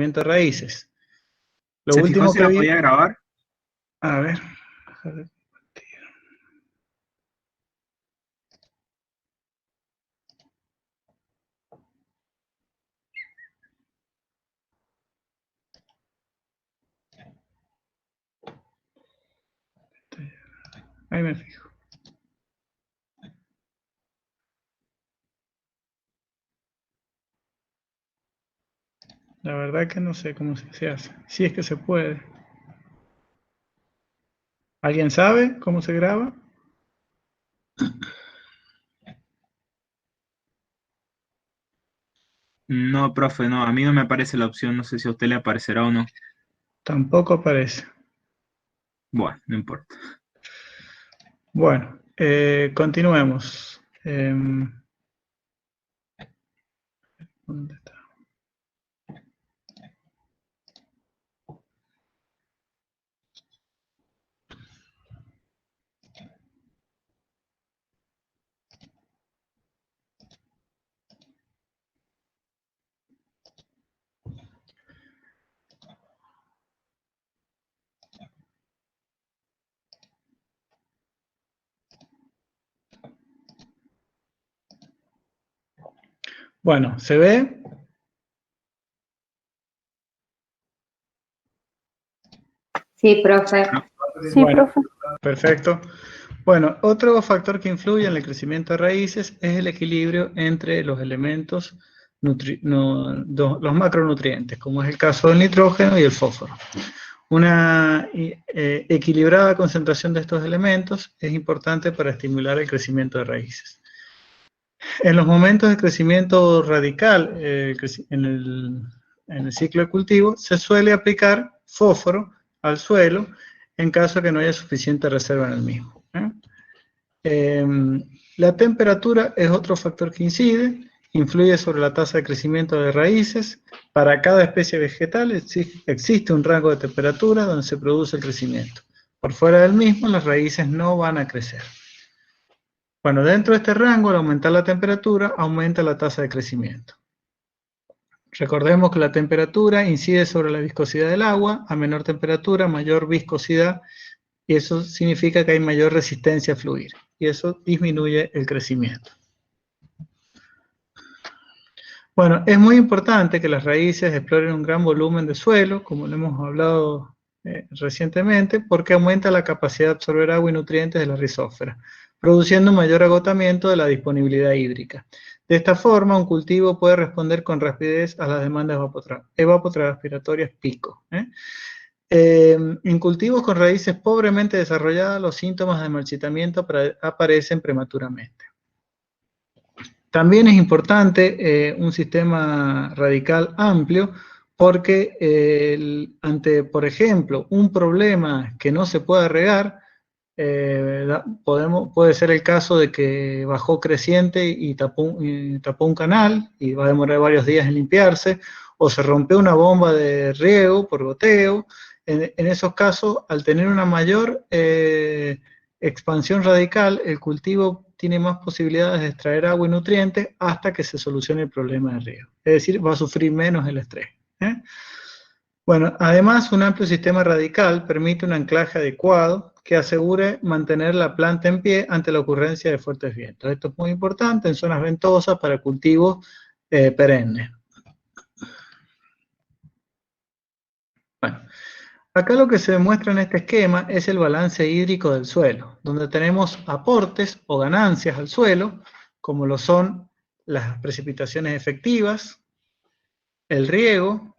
crecimiento de raíces. Lo ¿Se último fijó si que la vi... podía grabar? A ver. Ahí me fijo. La verdad que no sé cómo se hace. Si es que se puede. ¿Alguien sabe cómo se graba? No, profe, no, a mí no me aparece la opción, no sé si a usted le aparecerá o no. Tampoco aparece. Bueno, no importa. Bueno, continuemos. ¿Dónde está? Bueno, ¿se ve? Sí, profe. Sí, Bueno, profe. perfecto. Bueno, otro factor que influye en el crecimiento de raíces es el equilibrio entre los elementos, los macronutrientes, como es el caso del nitrógeno y el fósforo. Una equilibrada concentración de estos elementos es importante para estimular el crecimiento de raíces. En los momentos de crecimiento radical en el ciclo de cultivo, se suele aplicar fósforo al suelo en caso de que no haya suficiente reserva en el mismo. La temperatura es otro factor que influye sobre la tasa de crecimiento de raíces. Para cada especie vegetal existe un rango de temperatura donde se produce el crecimiento. Por fuera del mismo, las raíces no van a crecer. Bueno, dentro de este rango, al aumentar la temperatura, aumenta la tasa de crecimiento. Recordemos que la temperatura incide sobre la viscosidad del agua. A menor temperatura, mayor viscosidad, y eso significa que hay mayor resistencia a fluir, y eso disminuye el crecimiento. Bueno, es muy importante que las raíces exploren un gran volumen de suelo, como lo hemos hablado recientemente, porque aumenta la capacidad de absorber agua y nutrientes de la rizósfera, produciendo un mayor agotamiento de la disponibilidad hídrica. De esta forma, un cultivo puede responder con rapidez a las demandas evapotranspiratorias pico. En cultivos con raíces pobremente desarrolladas, los síntomas de marchitamiento aparecen prematuramente. También es importante un sistema radical amplio porque ante, por ejemplo, un problema que no se pueda regar, puede ser el caso de que bajó creciente y tapó un canal y va a demorar varios días en limpiarse, o se rompió una bomba de riego por goteo. En esos casos, al tener una mayor expansión radical, el cultivo tiene más posibilidades de extraer agua y nutrientes hasta que se solucione el problema de riego. Es decir, va a sufrir menos el estrés. Bueno, además, un amplio sistema radical permite un anclaje adecuado que asegure mantener la planta en pie ante la ocurrencia de fuertes vientos. Esto es muy importante en zonas ventosas para cultivos perennes. Bueno, acá lo que se demuestra en este esquema es el balance hídrico del suelo, donde tenemos aportes o ganancias al suelo, como lo son las precipitaciones efectivas, el riego,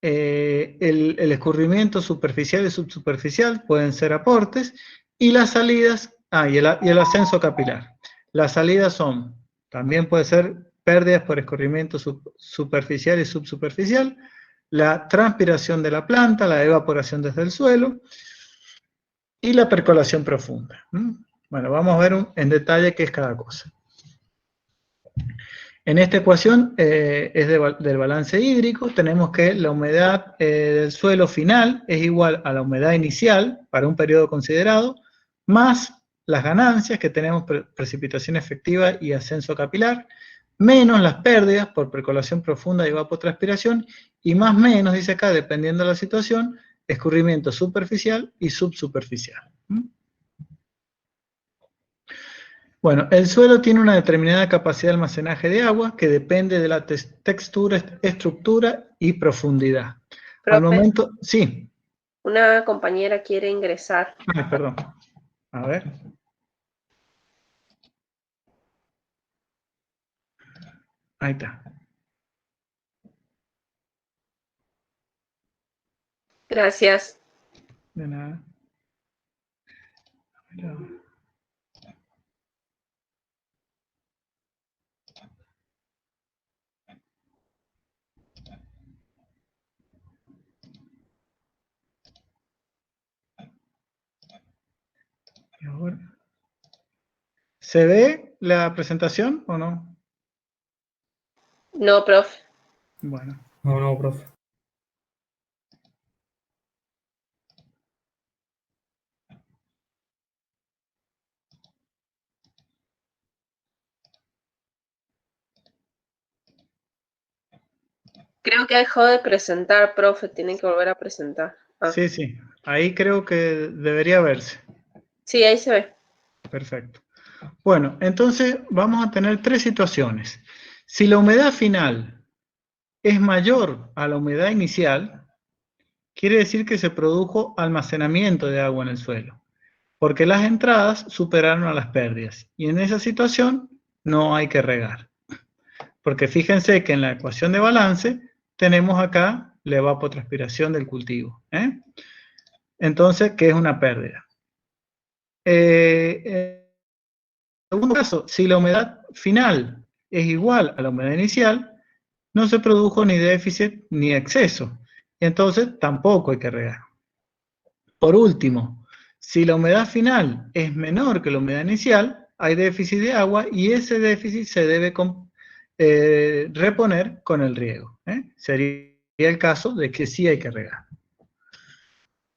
el escurrimiento superficial y subsuperficial pueden ser aportes, y las salidas, y el ascenso capilar. Las salidas también puede ser pérdidas por escurrimiento superficial y subsuperficial, la transpiración de la planta, la evaporación desde el suelo, y la percolación profunda. Bueno, vamos a ver en detalle qué es cada cosa. En esta ecuación es del balance hídrico. Tenemos que la humedad del suelo final es igual a la humedad inicial para un periodo considerado, más las ganancias que tenemos precipitación efectiva y ascenso capilar, menos las pérdidas por percolación profunda y evapotranspiración, Y más o menos, dice acá, dependiendo de la situación, escurrimiento superficial y subsuperficial. Bueno, el suelo tiene una determinada capacidad de almacenaje de agua que depende de la textura, estructura y profundidad. Al Profe, momento, sí. una compañera quiere ingresar. Ay, perdón. A ver. Ahí está. Gracias. De nada. Y ahora, ¿se ve la presentación o no? No, profe. Bueno. No, profe. Creo que dejó de presentar, profe. Tiene que volver a presentar. Ah. Sí, sí. Ahí creo que debería verse. Sí, ahí se ve. Perfecto. Bueno, entonces vamos a tener tres situaciones. Si la humedad final es mayor a la humedad inicial, quiere decir que se produjo almacenamiento de agua en el suelo, porque las entradas superaron a las pérdidas. Y en esa situación no hay que regar. Porque fíjense que en la ecuación de balance tenemos acá la evapotranspiración del cultivo. Entonces, ¿qué es una pérdida? En segundo caso, si la humedad final es igual a la humedad inicial, no se produjo ni déficit ni exceso. Y entonces tampoco hay que regar. Por último, si la humedad final es menor que la humedad inicial, hay déficit de agua y ese déficit se debe reponer con el riego. Sería el caso de que sí hay que regar.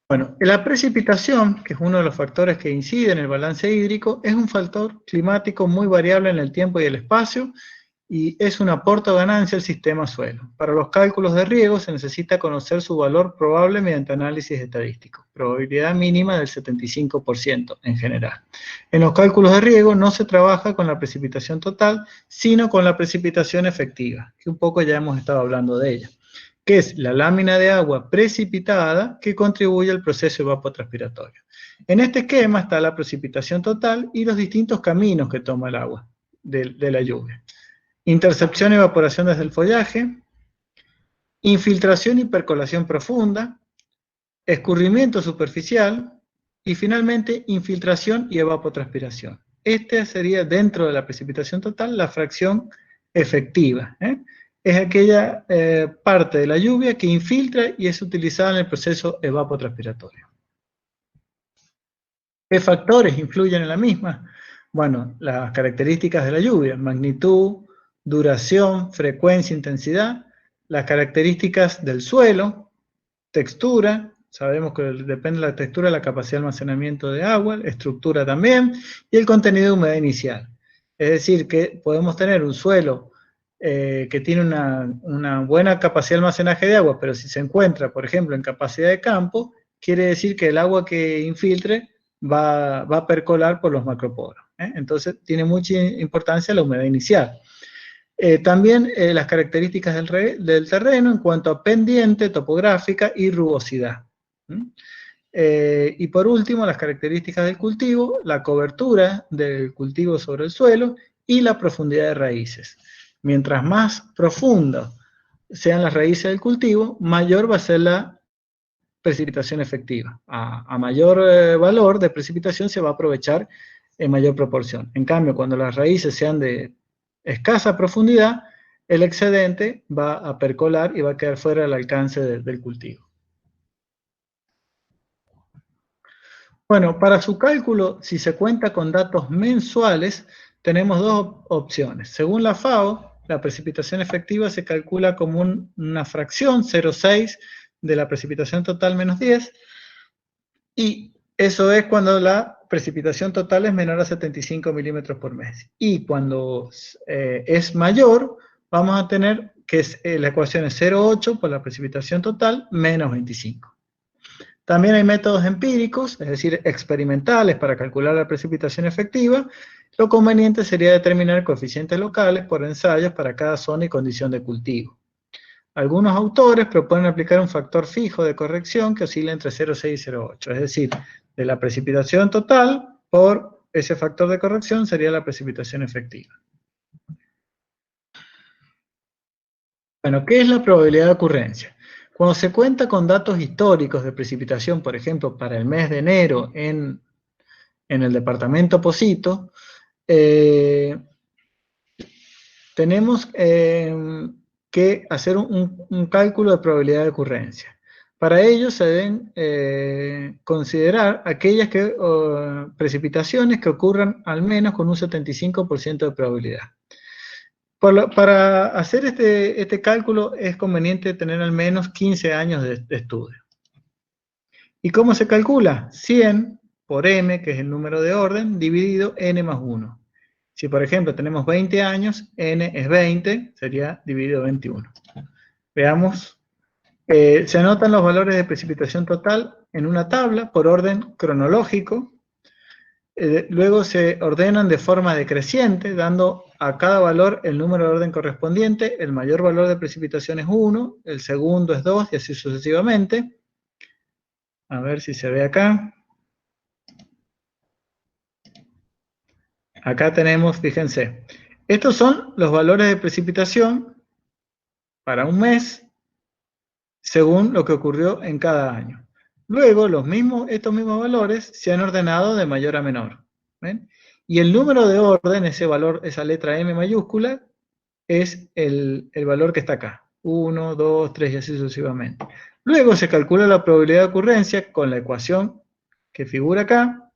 Bueno, la precipitación, que es uno de los factores que incide en el balance hídrico, es un factor climático muy variable en el tiempo y el espacio y es un aporte o ganancia al sistema suelo. Para los cálculos de riego se necesita conocer su valor probable mediante análisis estadístico, probabilidad mínima del 75% en general. En los cálculos de riego no se trabaja con la precipitación total, sino con la precipitación efectiva, que un poco ya hemos estado hablando de ella, que es la lámina de agua precipitada que contribuye al proceso evapotranspiratorio. En este esquema está la precipitación total y los distintos caminos que toma el agua de la lluvia. Intercepción y evaporación desde el follaje, infiltración y percolación profunda, escurrimiento superficial y finalmente infiltración y evapotranspiración. Esta sería dentro de la precipitación total la fracción efectiva. Es aquella parte de la lluvia que infiltra y es utilizada en el proceso evapotranspiratorio. ¿Qué factores influyen en la misma? Bueno, las características de la lluvia, magnitud, duración, frecuencia, intensidad, las características del suelo, textura, sabemos que depende de la textura, la capacidad de almacenamiento de agua, estructura también, y el contenido de humedad inicial. Es decir, que podemos tener un suelo que tiene una buena capacidad de almacenaje de agua, pero si se encuentra, por ejemplo, en capacidad de campo, quiere decir que el agua que infiltre va a percolar por los macroporos. Entonces, tiene mucha importancia la humedad inicial. También las características del terreno en cuanto a pendiente, topográfica y rugosidad. Y por último, las características del cultivo, la cobertura del cultivo sobre el suelo y la profundidad de raíces. Mientras más profundas sean las raíces del cultivo, mayor va a ser la precipitación efectiva. A mayor valor de precipitación se va a aprovechar en mayor proporción. En cambio, cuando las raíces sean de escasa profundidad, el excedente va a percolar y va a quedar fuera del alcance del cultivo. Bueno, para su cálculo, si se cuenta con datos mensuales, tenemos dos opciones. Según la FAO, la precipitación efectiva se calcula como una fracción, 0,6, de la precipitación total menos 10, y eso es cuando la precipitación total es menor a 75 milímetros por mes. Y cuando es mayor, vamos a tener que es, la ecuación es 0,8 por la precipitación total menos 25. También hay métodos empíricos, es decir, experimentales para calcular la precipitación efectiva. Lo conveniente sería determinar coeficientes locales por ensayos para cada zona y condición de cultivo. Algunos autores proponen aplicar un factor fijo de corrección que oscila entre 0,6 y 0,8, es decir, de la precipitación total por ese factor de corrección sería la precipitación efectiva. Bueno, ¿qué es la probabilidad de ocurrencia? Cuando se cuenta con datos históricos de precipitación, por ejemplo, para el mes de enero en el departamento Pocito, tenemos que hacer un cálculo de probabilidad de ocurrencia. Para ello se deben considerar aquellas precipitaciones que ocurran al menos con un 75% de probabilidad. Para hacer este cálculo es conveniente tener al menos 15 años de estudio. ¿Y cómo se calcula? 100 por m, que es el número de orden, dividido n más 1. Si, por ejemplo, tenemos 20 años, n es 20, sería dividido 21. Veamos. Se anotan los valores de precipitación total en una tabla por orden cronológico. Luego se ordenan de forma decreciente, dando a cada valor el número de orden correspondiente. El mayor valor de precipitación es 1, el segundo es 2, y así sucesivamente. A ver si se ve acá. Acá tenemos, fíjense, estos son los valores de precipitación para un mes, según lo que ocurrió en cada año. Luego, estos mismos valores se han ordenado de mayor a menor. ¿Ven? Y el número de orden, ese valor, esa letra M mayúscula, es el valor que está acá. 1, 2, 3 y así sucesivamente. Luego se calcula la probabilidad de ocurrencia con la ecuación que figura acá,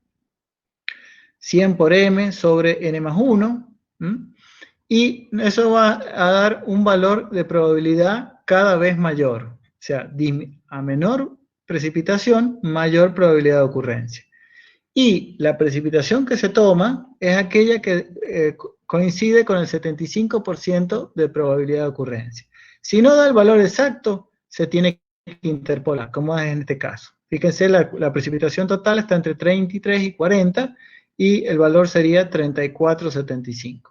100 por m sobre n más 1, y eso va a dar un valor de probabilidad cada vez mayor. O sea, a menor precipitación, mayor probabilidad de ocurrencia. Y la precipitación que se toma es aquella que coincide con el 75% de probabilidad de ocurrencia. Si no da el valor exacto, se tiene que interpolar, como es en este caso. Fíjense, la precipitación total está entre 33 y 40, y el valor sería 34,75.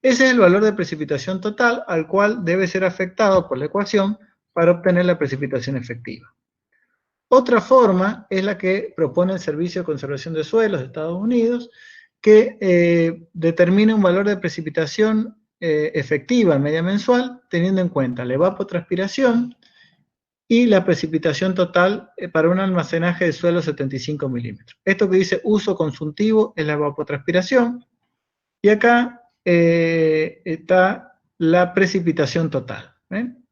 Ese es el valor de precipitación total al cual debe ser afectado por la ecuación para obtener la precipitación efectiva. Otra forma es la que propone el Servicio de Conservación de Suelos de Estados Unidos, que determina un valor de precipitación efectiva en media mensual, teniendo en cuenta la evapotranspiración y la precipitación total para un almacenaje de suelo 75 milímetros. Esto que dice uso consultivo es la evapotranspiración, y acá está la precipitación total. ¿Ven?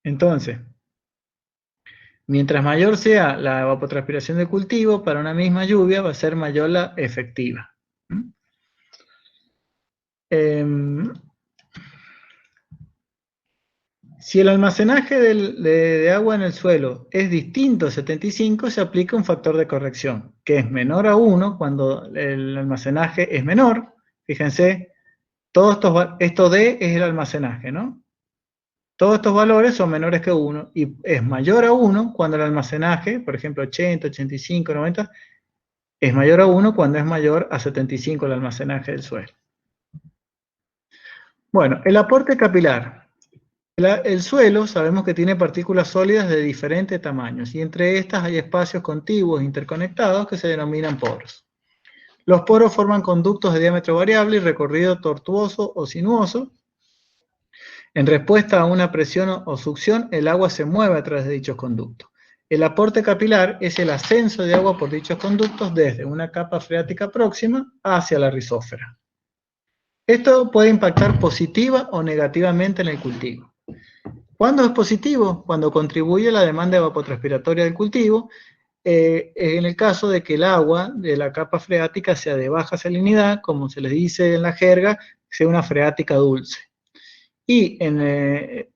Entonces, mientras mayor sea la evapotranspiración del cultivo, para una misma lluvia va a ser mayor la efectiva. Si el almacenaje de agua en el suelo es distinto a 75, se aplica un factor de corrección, que es menor a 1 cuando el almacenaje es menor. Fíjense, esto D es el almacenaje, ¿no? Todos estos valores son menores que 1, y es mayor a 1 cuando el almacenaje, por ejemplo 80, 85, 90, es mayor a 1 cuando es mayor a 75 el almacenaje del suelo. Bueno, el aporte capilar. El suelo sabemos que tiene partículas sólidas de diferentes tamaños, y entre estas hay espacios contiguos interconectados que se denominan poros. Los poros forman conductos de diámetro variable y recorrido tortuoso o sinuoso. En respuesta a una presión o succión, el agua se mueve a través de dichos conductos. El aporte capilar es el ascenso de agua por dichos conductos desde una capa freática próxima hacia la rizósfera. Esto puede impactar positiva o negativamente en el cultivo. ¿Cuándo es positivo? Cuando contribuye a la demanda evapotranspiratoria del cultivo, en el caso de que el agua de la capa freática sea de baja salinidad, como se les dice en la jerga, sea una freática dulce. Y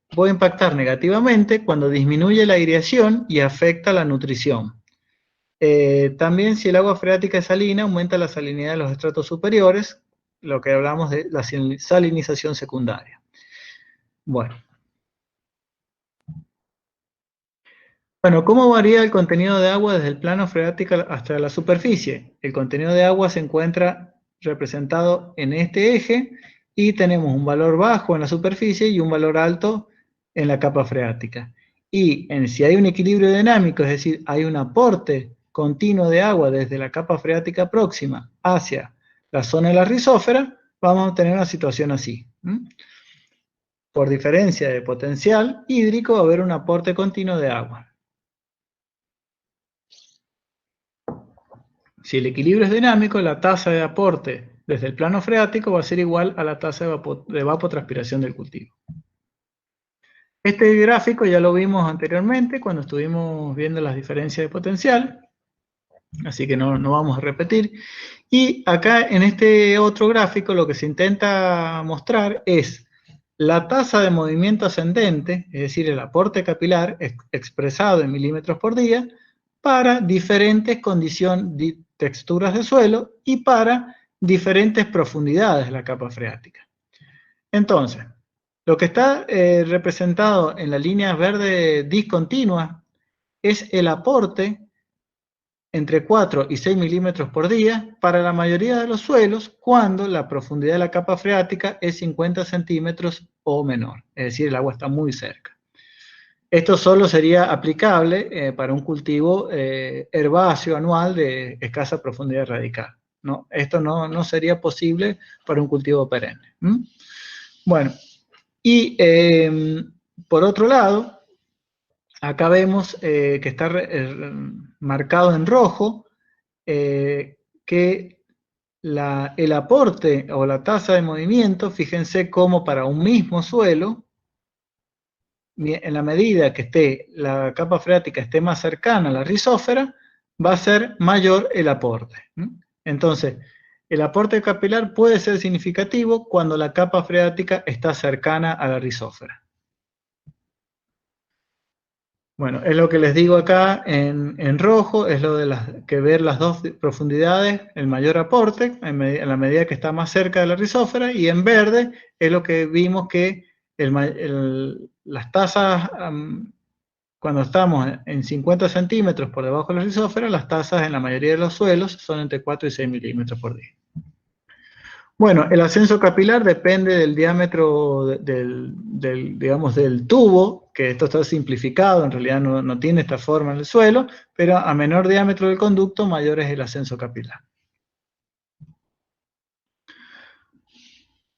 puede impactar negativamente cuando disminuye la aireación y afecta la nutrición. También, si el agua freática es salina, aumenta la salinidad de los estratos superiores, lo que hablamos de la salinización secundaria. Bueno, ¿cómo varía el contenido de agua desde el plano freático hasta la superficie? El contenido de agua se encuentra representado en este eje y tenemos un valor bajo en la superficie y un valor alto en la capa freática. Y si hay un equilibrio dinámico, es decir, hay un aporte continuo de agua desde la capa freática próxima hacia la zona de la rizósfera, vamos a tener una situación así. Por diferencia de potencial hídrico, va a haber un aporte continuo de agua. Si el equilibrio es dinámico, la tasa de aporte desde el plano freático va a ser igual a la tasa de evapotranspiración del cultivo. Este gráfico ya lo vimos anteriormente cuando estuvimos viendo las diferencias de potencial, así que no vamos a repetir. Y acá en este otro gráfico lo que se intenta mostrar es la tasa de movimiento ascendente, es decir, el aporte capilar expresado en milímetros por día, para diferentes condiciones, texturas de suelo y para diferentes profundidades de la capa freática. Entonces, lo que está representado en la línea verde discontinua es el aporte entre 4 y 6 milímetros por día para la mayoría de los suelos cuando la profundidad de la capa freática es 50 centímetros o menor, es decir, el agua está muy cerca. Esto solo sería aplicable para un cultivo herbáceo anual de escasa profundidad radical, ¿no? Esto no sería posible para un cultivo perenne. Bueno, y por otro lado, acá vemos que está marcado en rojo que el aporte o la tasa de movimiento, fíjense cómo para un mismo suelo, en la medida que la capa freática esté más cercana a la rizósfera, va a ser mayor el aporte. Entonces, el aporte capilar puede ser significativo cuando la capa freática está cercana a la rizósfera. Bueno, es lo que les digo acá en rojo, es lo de que ver las dos profundidades, el mayor aporte, en la medida que está más cerca de la rizósfera, y en verde es lo que vimos que las tasas, cuando estamos en 50 centímetros por debajo de la rizósfera, las tasas en la mayoría de los suelos son entre 4 y 6 milímetros por día. Bueno, el ascenso capilar depende del diámetro digamos, del tubo, que esto está simplificado, en realidad no tiene esta forma en el suelo, pero a menor diámetro del conducto, mayor es el ascenso capilar.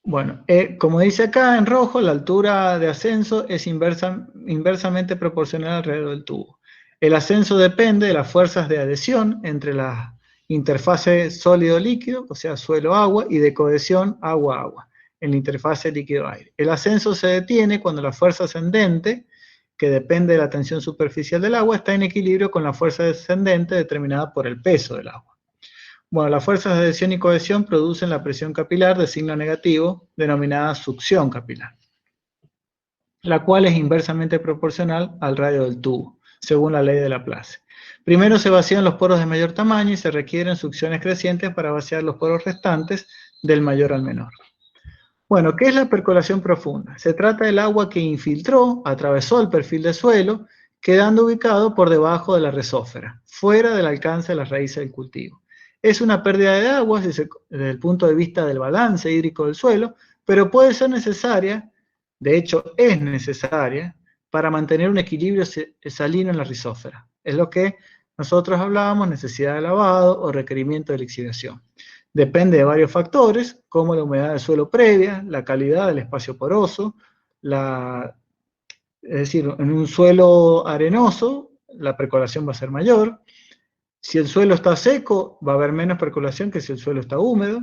Bueno, como dice acá en rojo, la altura de ascenso es inversamente proporcional alrededor del tubo. El ascenso depende de las fuerzas de adhesión entre las interfaces sólido-líquido, o sea, suelo-agua, y de cohesión agua-agua, en la interfase líquido-aire. El ascenso se detiene cuando la fuerza ascendente, que depende de la tensión superficial del agua, está en equilibrio con la fuerza descendente determinada por el peso del agua. Bueno, las fuerzas de adhesión y cohesión producen la presión capilar de signo negativo, denominada succión capilar, la cual es inversamente proporcional al radio del tubo, según la ley de Laplace. Primero se vacían los poros de mayor tamaño y se requieren succiones crecientes para vaciar los poros restantes del mayor al menor. Bueno, ¿qué es la percolación profunda? Se trata del agua que infiltró, atravesó el perfil de suelo, quedando ubicado por debajo de la rizósfera, fuera del alcance de las raíces del cultivo. Es una pérdida de agua desde el punto de vista del balance hídrico del suelo, pero puede ser necesaria, de hecho es necesaria, para mantener un equilibrio salino en la rizósfera. Es lo que nosotros hablábamos, necesidad de lavado o requerimiento de lixiviación. Depende de varios factores, como la humedad del suelo previa, la calidad del espacio poroso, es decir, en un suelo arenoso, la percolación va a ser mayor. Si el suelo está seco, va a haber menos percolación que si el suelo está húmedo.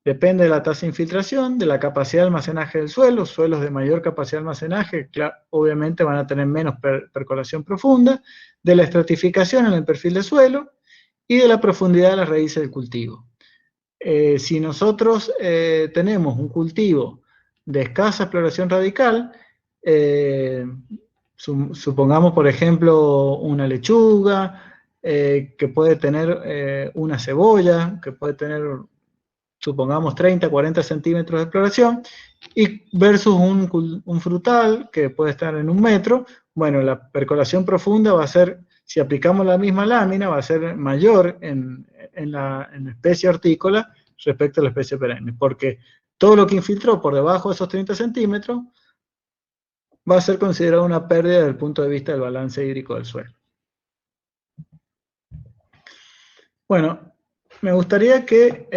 Depende de la tasa de infiltración, de la capacidad de almacenaje del suelo. Suelos de mayor capacidad de almacenaje, obviamente van a tener menos percolación profunda, de la estratificación en el perfil de suelo y de la profundidad de las raíces del cultivo. Si nosotros tenemos un cultivo de escasa exploración radical, supongamos por ejemplo una lechuga, que puede tener una cebolla, que puede tener supongamos 30, 40 centímetros de exploración, y versus un frutal que puede estar en 1 metro. Bueno, la percolación profunda va a ser, si aplicamos la misma lámina, va a ser mayor en la especie hortícola respecto a la especie perenne, porque todo lo que infiltró por debajo de esos 30 centímetros va a ser considerado una pérdida desde el punto de vista del balance hídrico del suelo. Bueno, me gustaría que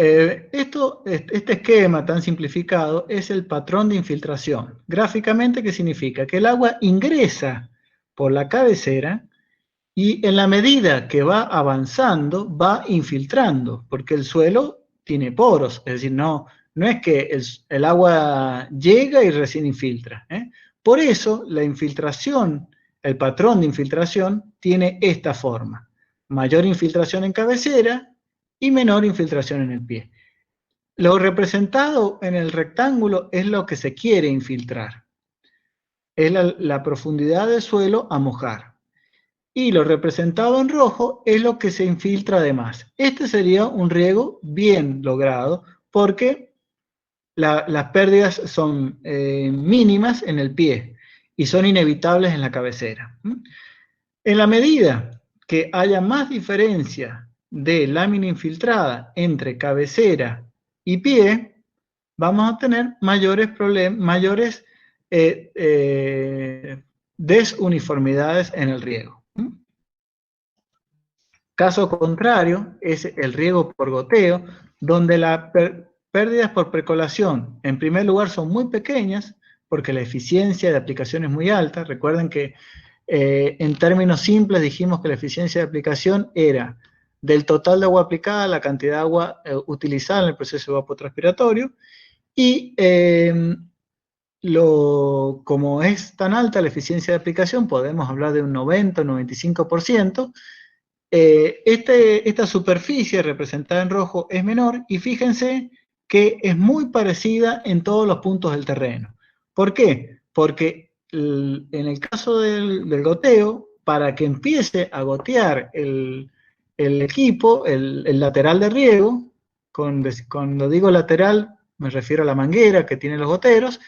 este esquema tan simplificado es el patrón de infiltración. Gráficamente, ¿qué significa? Que el agua ingresa por la cabecera y en la medida que va avanzando, va infiltrando, porque el suelo tiene poros, es decir, no es que el agua llega y recién infiltra, ¿eh? Por eso la infiltración, el patrón de infiltración tiene esta forma: mayor infiltración en cabecera y menor infiltración en el pie. Lo representado en el rectángulo es lo que se quiere infiltrar, es la profundidad del suelo a mojar. Y lo representado en rojo es lo que se infiltra además. Este sería un riego bien logrado, porque las pérdidas son mínimas en el pie y son inevitables en la cabecera. En la medida que haya más diferencia de lámina infiltrada entre cabecera y pie, vamos a tener mayores desuniformidades en el riego. Caso contrario es el riego por goteo, donde las pérdidas por percolación, en primer lugar, son muy pequeñas, porque la eficiencia de aplicación es muy alta. Recuerden que en términos simples dijimos que la eficiencia de aplicación era del total de agua aplicada, la cantidad de agua utilizada en el proceso evapotranspiratorio, y como es tan alta la eficiencia de aplicación, podemos hablar de un 90 o 95%. Esta superficie representada en rojo es menor, y fíjense que es muy parecida en todos los puntos del terreno. ¿Por qué? Porque en el caso del goteo, para que empiece a gotear el equipo, el lateral de riego, cuando digo lateral me refiero a la manguera que tiene los goteros,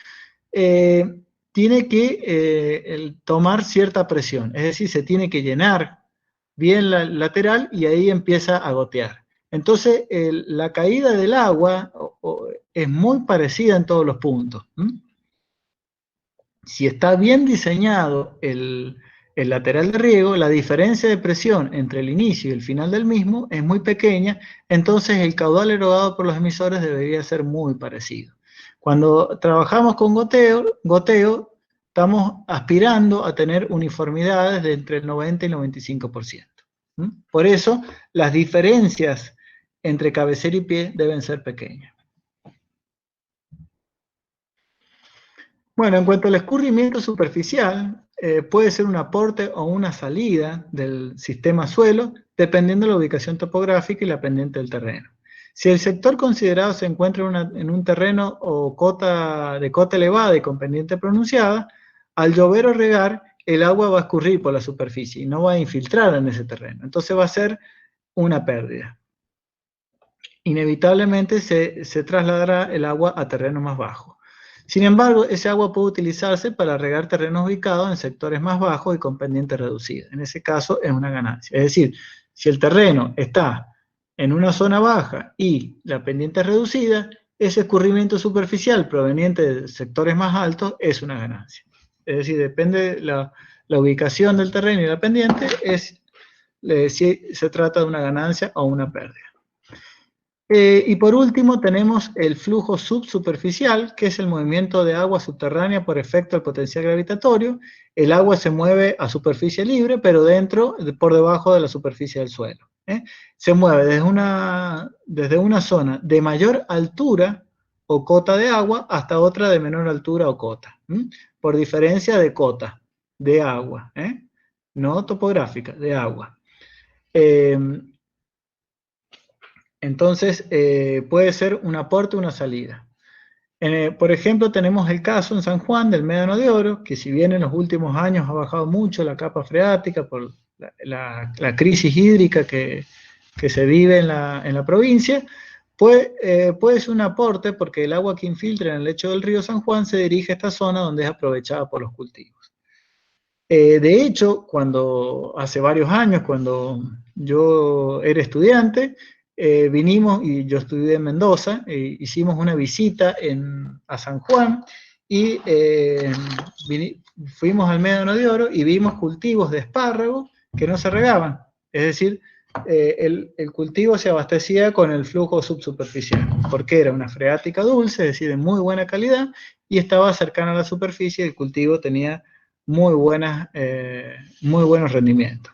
tiene que tomar cierta presión, es decir, se tiene que llenar bien la lateral y ahí empieza a gotear. Entonces, la caída del agua es muy parecida en todos los puntos. Si está bien diseñado el lateral de riego, la diferencia de presión entre el inicio y el final del mismo es muy pequeña, entonces el caudal erogado por los emisores debería ser muy parecido. Cuando trabajamos con goteo, estamos aspirando a tener uniformidades de entre el 90 y el 95%. Por eso, las diferencias entre cabecera y pie deben ser pequeñas. Bueno, en cuanto al escurrimiento superficial, puede ser un aporte o una salida del sistema suelo, dependiendo de la ubicación topográfica y la pendiente del terreno. Si el sector considerado se encuentra en un terreno de cota elevada y con pendiente pronunciada, al llover o regar, el agua va a escurrir por la superficie y no va a infiltrar en ese terreno. Entonces va a ser una pérdida. Inevitablemente se trasladará el agua a terrenos más bajos. Sin embargo, ese agua puede utilizarse para regar terrenos ubicados en sectores más bajos y con pendiente reducida. En ese caso es una ganancia. Es decir, si el terreno está en una zona baja y la pendiente es reducida, ese escurrimiento superficial proveniente de sectores más altos es una ganancia. Es decir, depende de la ubicación del terreno y la pendiente, si se trata de una ganancia o una pérdida. Y por último tenemos el flujo subsuperficial, que es el movimiento de agua subterránea por efecto del potencial gravitatorio. El agua se mueve a superficie libre, pero por debajo de la superficie del suelo. Se mueve desde una zona de mayor altura o cota de agua hasta otra de menor altura o cota, por diferencia de cota de agua, no topográfica, de agua. Entonces, puede ser un aporte o una salida. Por ejemplo, tenemos el caso en San Juan del Médano de Oro, que si bien en los últimos años ha bajado mucho la capa freática por la crisis hídrica que se vive en la provincia, puede ser un aporte porque el agua que infiltra en el lecho del río San Juan se dirige a esta zona donde es aprovechada por los cultivos. De hecho, hace varios años, cuando yo era estudiante, vinimos, y yo estudié en Mendoza, hicimos una visita a San Juan, y fuimos al Médano de Oro y vimos cultivos de espárragos que no se regaban. Es decir, el cultivo se abastecía con el flujo subsuperficial, porque era una freática dulce, es decir, de muy buena calidad, y estaba cercana a la superficie, y el cultivo tenía muy buenos rendimientos.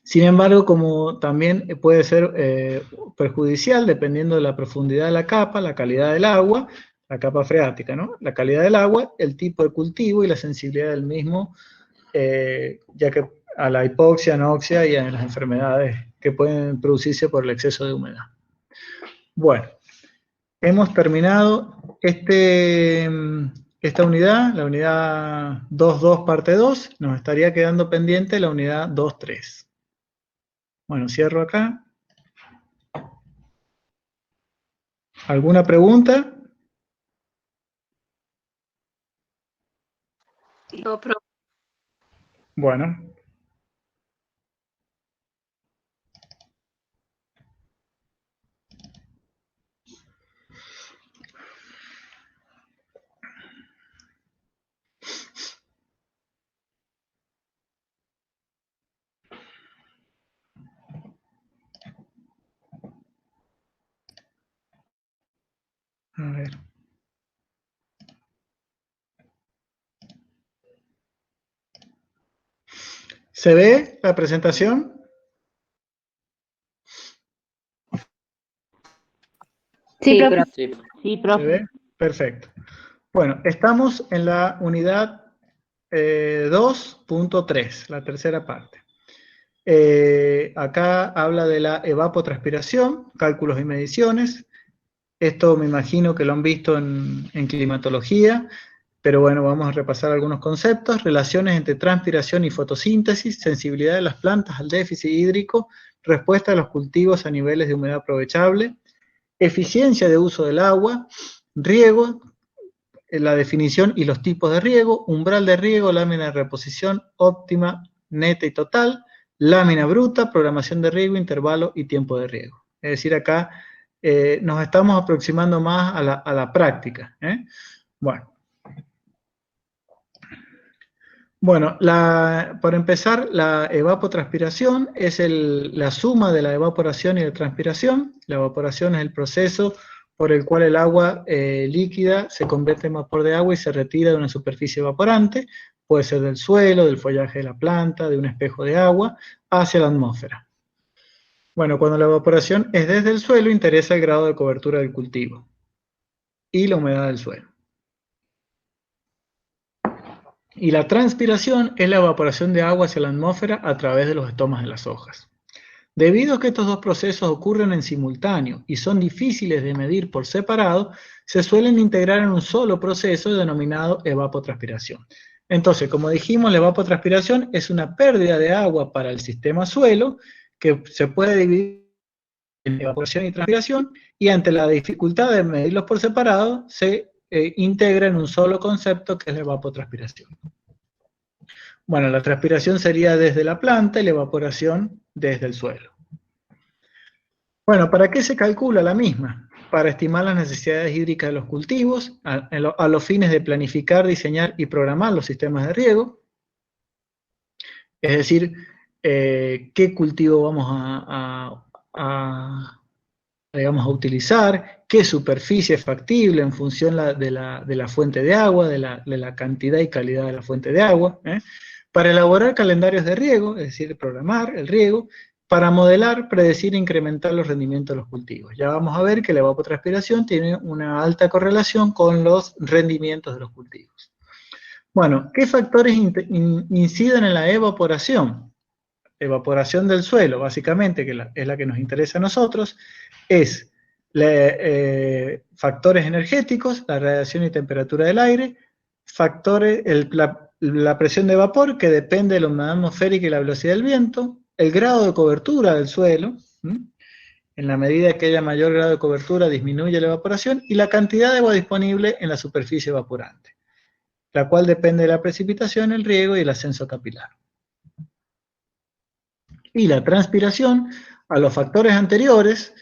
Sin embargo, como también puede ser perjudicial, dependiendo de la profundidad de la capa, la calidad del agua, la capa freática, ¿no? La calidad del agua, el tipo de cultivo y la sensibilidad del mismo, ya que a la hipoxia, anoxia y a las enfermedades que pueden producirse por el exceso de humedad. Bueno, hemos terminado esta unidad, la unidad 2.2 parte 2, nos estaría quedando pendiente la unidad 2.3. Bueno, cierro acá. ¿Alguna pregunta? No, profe. Bueno. A ver. ¿Se ve la presentación? Sí, profe. Sí, ¿Se profe. ve? Perfecto. Bueno, estamos en la unidad 2.3, la tercera parte. Acá habla de la evapotranspiración, cálculos y mediciones. Esto me imagino que lo han visto en climatología, pero bueno, vamos a repasar algunos conceptos. Relaciones entre transpiración y fotosíntesis, sensibilidad de las plantas al déficit hídrico, respuesta de los cultivos a niveles de humedad aprovechable, eficiencia de uso del agua, riego, la definición y los tipos de riego, umbral de riego, lámina de reposición óptima, neta y total, lámina bruta, programación de riego, intervalo y tiempo de riego. Es decir, acá nos estamos aproximando más a la práctica. Bueno, para empezar, la evapotranspiración es la suma de la evaporación y la transpiración. La evaporación es el proceso por el cual el agua líquida se convierte en vapor de agua y se retira de una superficie evaporante, puede ser del suelo, del follaje de la planta, de un espejo de agua, hacia la atmósfera. Bueno, cuando la evaporación es desde el suelo, interesa el grado de cobertura del cultivo y la humedad del suelo. Y la transpiración es la evaporación de agua hacia la atmósfera a través de los estomas de las hojas. Debido a que estos dos procesos ocurren en simultáneo y son difíciles de medir por separado, se suelen integrar en un solo proceso denominado evapotranspiración. Entonces, como dijimos, la evapotranspiración es una pérdida de agua para el sistema suelo que se puede dividir en evaporación y transpiración, y ante la dificultad de medirlos por separado, se integra en un solo concepto que es la evapotranspiración. Bueno, la transpiración sería desde la planta y la evaporación desde el suelo. Bueno, ¿para qué se calcula la misma? Para estimar las necesidades hídricas de los cultivos, a los fines de planificar, diseñar y programar los sistemas de riego. Es decir, qué cultivo vamos digamos, a utilizar, qué superficie es factible en función de la fuente de agua, de la cantidad y calidad de la fuente de agua, para elaborar calendarios de riego, es decir, programar el riego, para modelar, predecir e incrementar los rendimientos de los cultivos. Ya vamos a ver que la evapotranspiración tiene una alta correlación con los rendimientos de los cultivos. Bueno, ¿qué factores inciden en la evaporación? Evaporación del suelo, básicamente, que es la que nos interesa a nosotros, es factores energéticos, la radiación y temperatura del aire, factores, la presión de vapor, que depende de la humedad atmosférica y la velocidad del viento, el grado de cobertura del suelo, En la medida que haya mayor grado de cobertura, disminuye la evaporación y la cantidad de agua disponible en la superficie evaporante, la cual depende de la precipitación, el riego y el ascenso capilar. Y la transpiración, a los factores anteriores,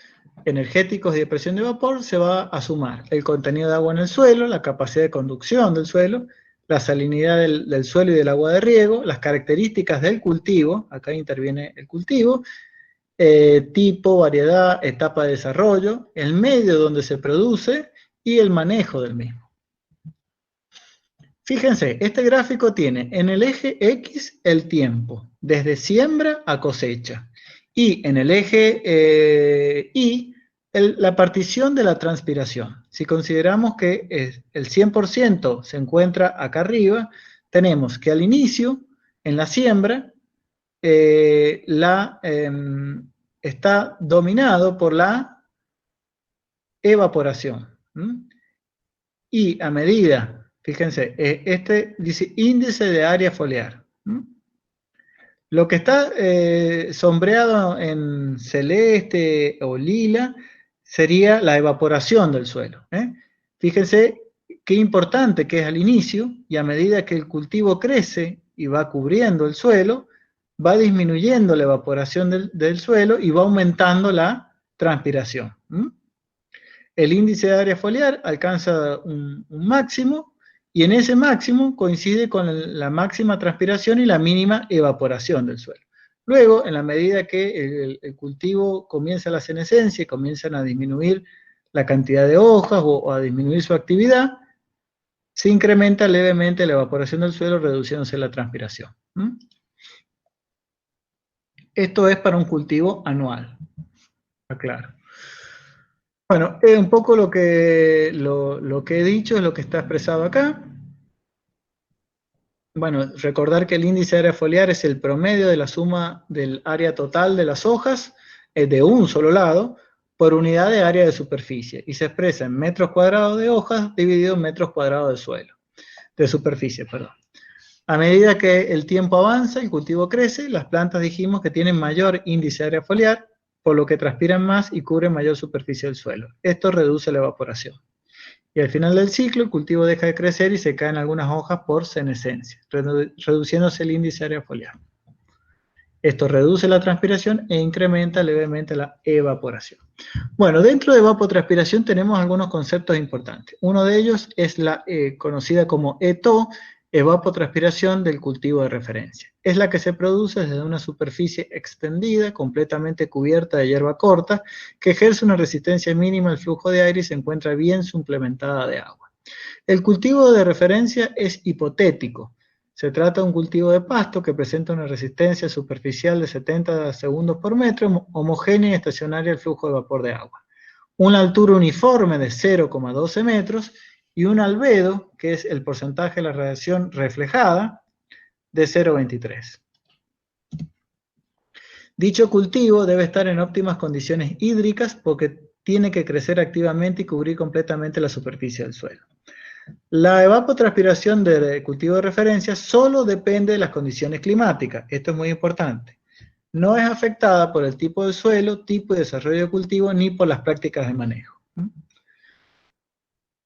energéticos y de presión de vapor, se va a sumar el contenido de agua en el suelo, la capacidad de conducción del suelo, la salinidad del suelo y del agua de riego, las características del cultivo, acá interviene el cultivo, tipo, variedad, etapa de desarrollo, el medio donde se produce y el manejo del mismo. Fíjense, este gráfico tiene en el eje X el tiempo, desde siembra a cosecha, y en el eje Y la partición de la transpiración. Si consideramos que el 100% se encuentra acá arriba, tenemos que al inicio, en la siembra, está dominado por la evaporación. Y a medida, fíjense, este dice índice de área foliar. Lo que está sombreado en celeste o lila sería la evaporación del suelo. Fíjense qué importante que es al inicio, y a medida que el cultivo crece y va cubriendo el suelo, va disminuyendo la evaporación del suelo y va aumentando la transpiración. El índice de área foliar alcanza un máximo, y en ese máximo coincide con la máxima transpiración y la mínima evaporación del suelo. Luego, en la medida que el cultivo comienza la senescencia y comienzan a disminuir la cantidad de hojas o a disminuir su actividad, se incrementa levemente la evaporación del suelo, reduciéndose la transpiración. Esto es para un cultivo anual. Aclaro. Bueno, un poco lo que he dicho es lo que está expresado acá. Bueno, recordar que el índice de área foliar es el promedio de la suma del área total de las hojas de un solo lado por unidad de área de superficie, y se expresa en metros cuadrados de hojas dividido en metros cuadrados de suelo, de superficie, perdón. A medida que el tiempo avanza, el cultivo crece, las plantas dijimos que tienen mayor índice de área foliar, por lo que transpiran más y cubren mayor superficie del suelo. Esto reduce la evaporación. Y al final del ciclo, el cultivo deja de crecer y se caen algunas hojas por senescencia, reduciéndose el índice de área foliar. Esto reduce la transpiración e incrementa levemente la evaporación. Bueno, dentro de evapotranspiración tenemos algunos conceptos importantes. Uno de ellos es la conocida como ETO, evapotranspiración del cultivo de referencia. Es la que se produce desde una superficie extendida, completamente cubierta de hierba corta, que ejerce una resistencia mínima al flujo de aire y se encuentra bien suplementada de agua. El cultivo de referencia es hipotético. Se trata de un cultivo de pasto que presenta una resistencia superficial de 70 segundos por metro, homogénea y estacionaria al flujo de vapor de agua. Una altura uniforme de 0,12 metros y un albedo, que es el porcentaje de la radiación reflejada, de 0,23. Dicho cultivo debe estar en óptimas condiciones hídricas porque tiene que crecer activamente y cubrir completamente la superficie del suelo. La evapotranspiración del cultivo de referencia solo depende de las condiciones climáticas. Esto es muy importante. No es afectada por el tipo de suelo, tipo de desarrollo de cultivo, ni por las prácticas de manejo.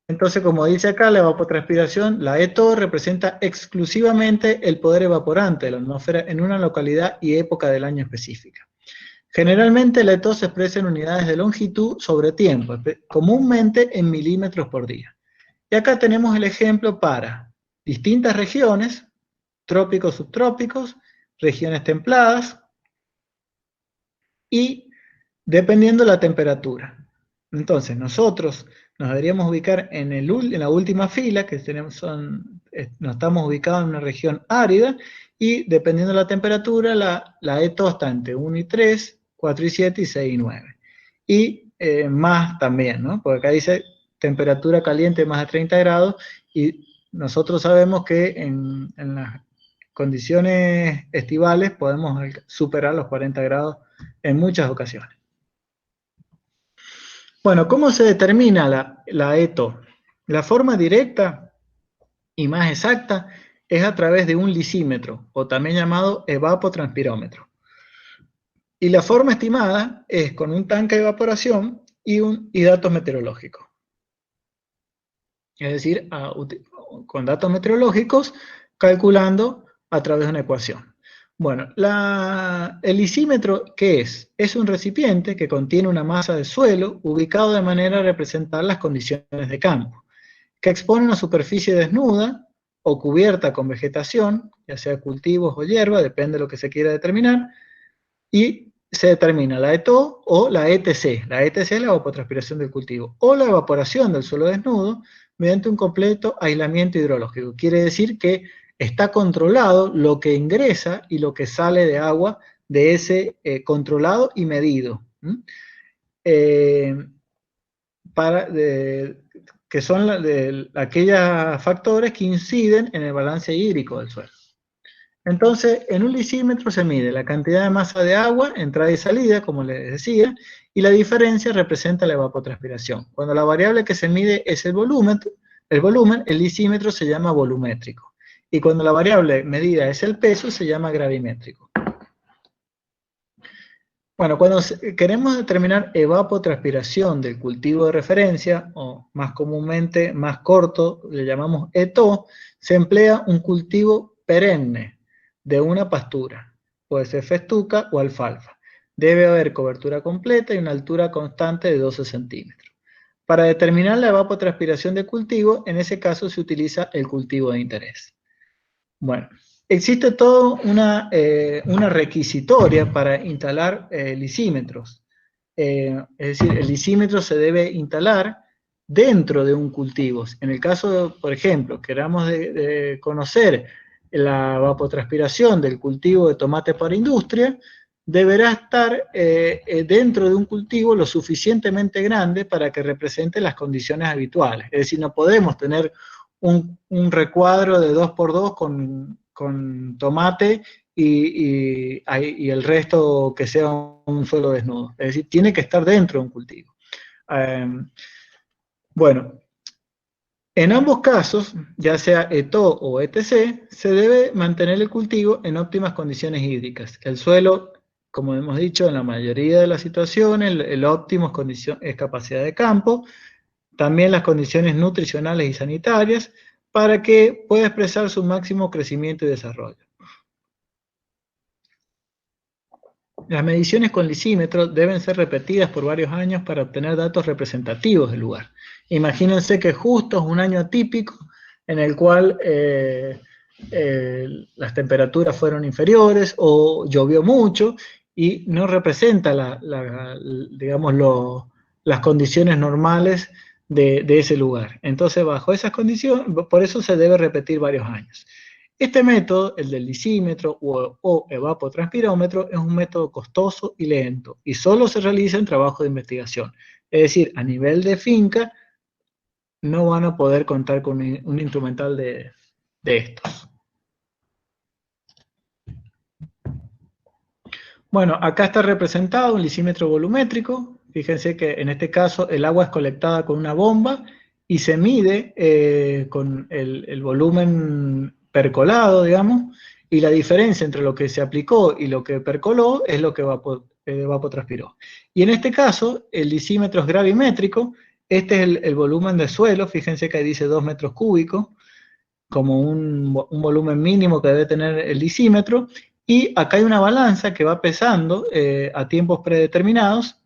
Entonces, como dice acá, la evapotranspiración, la ETO, representa exclusivamente el poder evaporante de la atmósfera en una localidad y época del año específica. Generalmente la ETO se expresa en unidades de longitud sobre tiempo, comúnmente en milímetros por día. Y acá tenemos el ejemplo para distintas regiones, trópicos, subtrópicos, regiones templadas, y dependiendo de la temperatura. Entonces, nosotros nos deberíamos ubicar en la última fila, que nos estamos ubicados en una región árida, y dependiendo de la temperatura, la ETO está entre 1 y 3, 4 y 7 y 6 y 9. Y más también, ¿no? Porque acá dice temperatura caliente más de 30 grados, y nosotros sabemos que en las condiciones estivales podemos superar los 40 grados en muchas ocasiones. Bueno, ¿cómo se determina la ETO? La forma directa y más exacta es a través de un lisímetro, o también llamado evapotranspirómetro. Y la forma estimada es con un tanque de evaporación y datos meteorológicos. Es decir, con datos meteorológicos, calculando a través de una ecuación. Bueno, el lisímetro, ¿qué es? Es un recipiente que contiene una masa de suelo ubicado de manera a representar las condiciones de campo, que expone una superficie desnuda o cubierta con vegetación, ya sea cultivos o hierba, depende de lo que se quiera determinar, y se determina la ETO o la ETC. La ETC es la evapotranspiración del cultivo, o la evaporación del suelo desnudo mediante un completo aislamiento hidrológico. Quiere decir que está controlado lo que ingresa y lo que sale de agua de ese controlado y medido. Que son aquellos factores que inciden en el balance hídrico del suelo. Entonces, en un lisímetro se mide la cantidad de masa de agua, entrada y salida, como les decía, y la diferencia representa la evapotranspiración. Cuando la variable que se mide es el volumen, el lisímetro se llama volumétrico. Y cuando la variable medida es el peso, se llama gravimétrico. Bueno, cuando queremos determinar evapotranspiración del cultivo de referencia, o más comúnmente, más corto, le llamamos ETO, se emplea un cultivo perenne de una pastura, puede ser festuca o alfalfa. Debe haber cobertura completa y una altura constante de 12 centímetros. Para determinar la evapotranspiración del cultivo, en ese caso se utiliza el cultivo de interés. Bueno, existe toda una requisitoria para instalar lisímetros. Es decir, el lisímetro se debe instalar dentro de un cultivo. En el caso, por ejemplo, queramos de conocer la evapotranspiración del cultivo de tomate para industria, deberá estar dentro de un cultivo lo suficientemente grande para que represente las condiciones habituales. Es decir, no podemos tener un recuadro de 2x2 con tomate y el resto que sea un suelo desnudo. Es decir, tiene que estar dentro de un cultivo. Bueno, en ambos casos, ya sea ETO o ETC, se debe mantener el cultivo en óptimas condiciones hídricas. El suelo, como hemos dicho, en la mayoría de las situaciones, el óptimo es capacidad de campo, también las condiciones nutricionales y sanitarias, para que pueda expresar su máximo crecimiento y desarrollo. Las mediciones con lisímetro deben ser repetidas por varios años para obtener datos representativos del lugar. Imagínense que justo es un año atípico en el cual las temperaturas fueron inferiores o llovió mucho y no representa digamos, las condiciones normales de ese lugar. Entonces, bajo esas condiciones, por eso se debe repetir varios años. Este método, el del lisímetro o evapotranspirómetro, es un método costoso y lento, y solo se realiza en trabajo de investigación. Es decir, a nivel de finca, no van a poder contar con un instrumental de estos. Bueno, acá está representado un lisímetro volumétrico. Fíjense que en este caso el agua es colectada con una bomba y se mide con el volumen percolado, digamos, y la diferencia entre lo que se aplicó y lo que percoló es lo que evapotranspiró. Y en este caso, el lisímetro es gravimétrico. Este es el volumen de suelo, fíjense que ahí dice 2 metros cúbicos, como un volumen mínimo que debe tener el lisímetro, y acá hay una balanza que va pesando a tiempos predeterminados,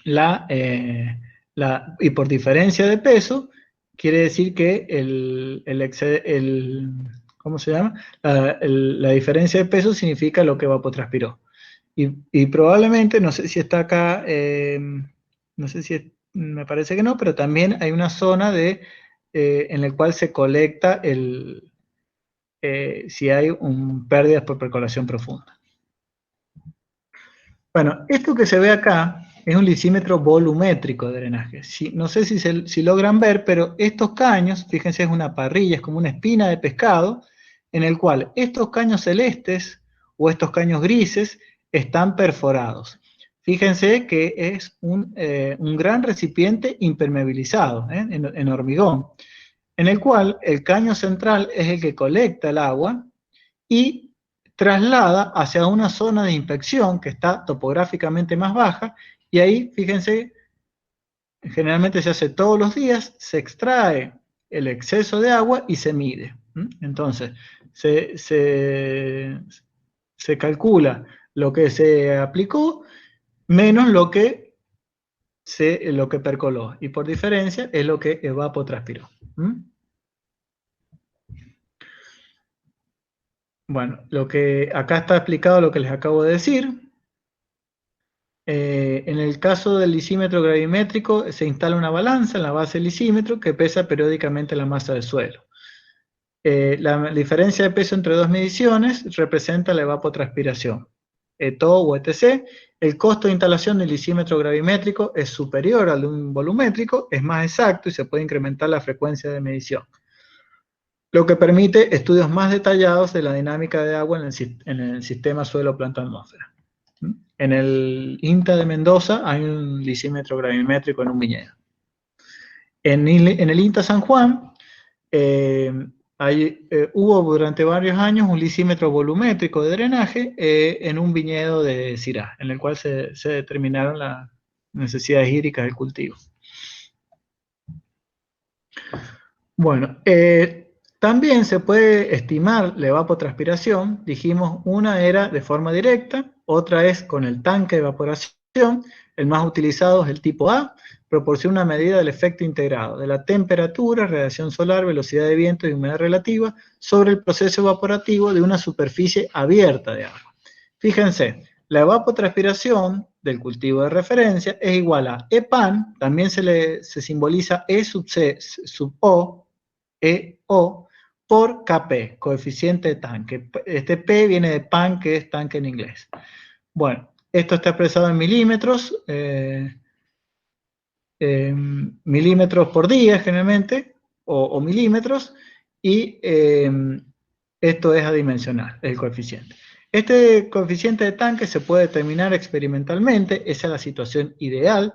y por diferencia de peso, quiere decir que ¿cómo se llama? La diferencia de peso significa lo que evapotranspiró. Y probablemente, no sé si está acá, no sé si me parece que no, pero también hay una zona en la cual se colecta si hay pérdidas por percolación profunda. Bueno, esto que se ve acá es un lisímetro volumétrico de drenaje. No sé si logran ver, pero estos caños, fíjense, es una parrilla, es como una espina de pescado, en el cual estos caños celestes o estos caños grises están perforados. Fíjense que es un gran recipiente impermeabilizado en hormigón, en el cual el caño central es el que colecta el agua y traslada hacia una zona de inspección que está topográficamente más baja, y ahí, fíjense, generalmente se hace todos los días, se extrae el exceso de agua y se mide. Entonces, se calcula lo que se aplicó menos lo que percoló, y por diferencia es lo que evapotranspiró. Bueno, acá está explicado lo que les acabo de decir. En el caso del lisímetro gravimétrico, se instala una balanza en la base del lisímetro que pesa periódicamente la masa del suelo. La diferencia de peso entre dos mediciones representa la evapotranspiración. ETO o ETC, el costo de instalación del lisímetro gravimétrico es superior al de un volumétrico, es más exacto y se puede incrementar la frecuencia de medición, lo que permite estudios más detallados de la dinámica de agua en el sistema suelo-planta-atmósfera. En el INTA de Mendoza hay un lisímetro gravimétrico en un viñedo. En el INTA San Juan hubo durante varios años un lisímetro volumétrico de drenaje en un viñedo de Syrah, en el cual se determinaron las necesidades hídricas del cultivo. Bueno, también se puede estimar la evapotranspiración. Dijimos, una era de forma directa, otra es con el tanque de evaporación. El más utilizado es el tipo A, proporciona una medida del efecto integrado de la temperatura, radiación solar, velocidad de viento y humedad relativa sobre el proceso evaporativo de una superficie abierta de agua. Fíjense, la evapotranspiración del cultivo de referencia es igual a EPAN, también se simboliza E sub C sub O, EO, por Kp, coeficiente de tanque. Este P viene de PAN, que es tanque en inglés. Bueno, esto está expresado en milímetros, milímetros por día generalmente, o milímetros, y esto es adimensional, el coeficiente. Este coeficiente de tanque se puede determinar experimentalmente, esa es la situación ideal,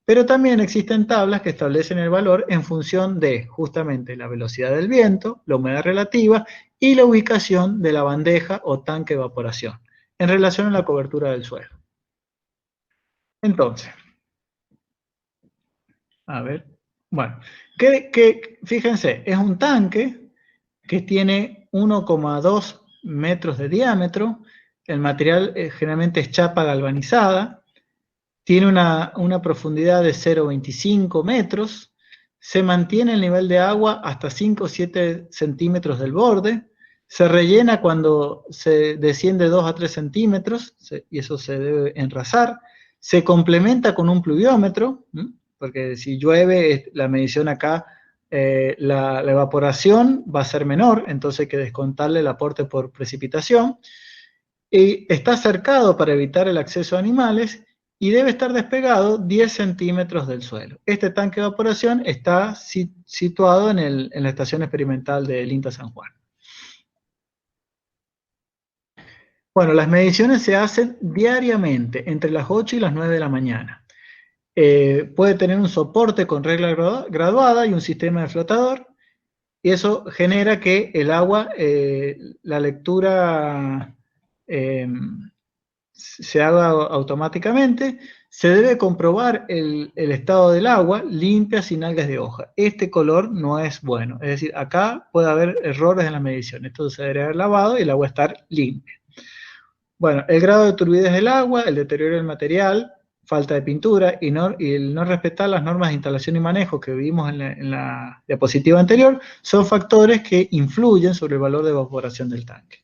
pero también existen tablas que establecen el valor en función de justamente la velocidad del viento, la humedad relativa y la ubicación de la bandeja o tanque de evaporación en relación a la cobertura del suelo. Entonces, a ver, bueno, fíjense, es un tanque que tiene 1,2 metros de diámetro, el material generalmente es chapa galvanizada, tiene una profundidad de 0,25 metros, se mantiene el nivel de agua hasta 5 o 7 centímetros del borde, se rellena cuando se desciende 2 a 3 centímetros, y eso se debe enrasar, se complementa con un pluviómetro, porque si llueve, la medición acá, la evaporación va a ser menor, entonces hay que descontarle el aporte por precipitación, y está cercado para evitar el acceso a animales, y debe estar despegado 10 centímetros del suelo. Este tanque de evaporación está situado en la estación experimental del INTA San Juan. Bueno, las mediciones se hacen diariamente, entre las 8 y las 9 de la mañana. Puede tener un soporte con regla graduada y un sistema de flotador, y eso genera que el agua, la lectura se haga automáticamente. Se debe comprobar el estado del agua limpia sin algas de hoja. Este color no es bueno, es decir, acá puede haber errores en la medición. Esto se debería haber lavado y el agua estar limpia. Bueno, el grado de turbidez del agua, el deterioro del material, falta de pintura y el no respetar las normas de instalación y manejo que vimos en la diapositiva anterior son factores que influyen sobre el valor de evaporación del tanque.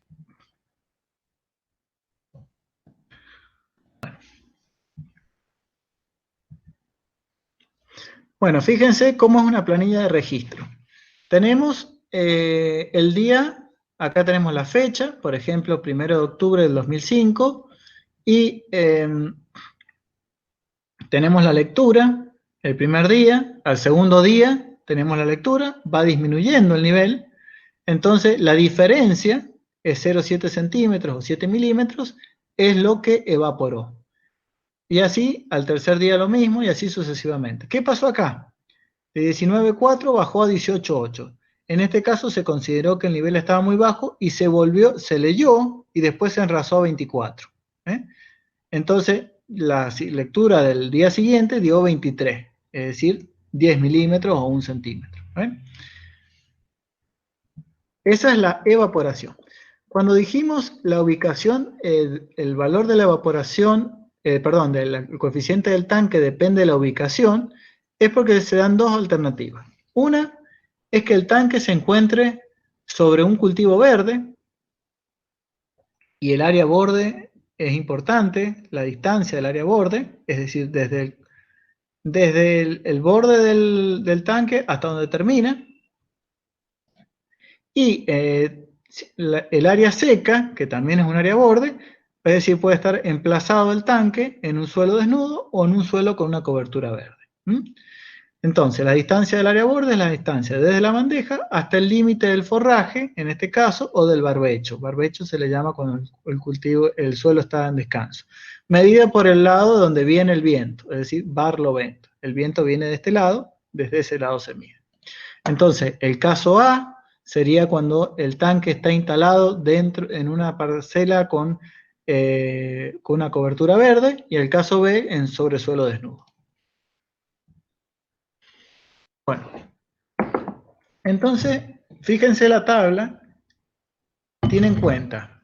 Bueno, fíjense cómo es una planilla de registro. Tenemos el día, acá tenemos la fecha, por ejemplo, 1 de octubre del 2005, y tenemos la lectura, el primer día, al segundo día tenemos la lectura, va disminuyendo el nivel, entonces la diferencia es 0,7 centímetros o 7 milímetros, es lo que evaporó. Y así, al tercer día lo mismo, y así sucesivamente. ¿Qué pasó acá? De 19,4 bajó a 18,8. En este caso se consideró que el nivel estaba muy bajo y se leyó y después se enrasó a 24. Entonces, la lectura del día siguiente dio 23, es decir, 10 milímetros o 1 centímetro. Esa es la evaporación. Cuando dijimos la ubicación, el valor de la evaporación, del coeficiente del tanque depende de la ubicación, es porque se dan dos alternativas. Una es que el tanque se encuentre sobre un cultivo verde y el área borde es importante, la distancia del área borde, es decir, desde el borde del tanque hasta donde termina, y el área seca, que también es un área borde, es decir, puede estar emplazado el tanque en un suelo desnudo o en un suelo con una cobertura verde. Entonces, la distancia del área borde es la distancia desde la bandeja hasta el límite del forraje, en este caso, o del barbecho. Barbecho se le llama cuando el suelo está en descanso. Medida por el lado donde viene el viento, es decir, barlovento. El viento viene de este lado, desde ese lado se mide. Entonces, el caso A sería cuando el tanque está instalado dentro en una parcela con una cobertura verde, y el caso B en sobresuelo desnudo. Bueno, entonces, fíjense la tabla, tienen en cuenta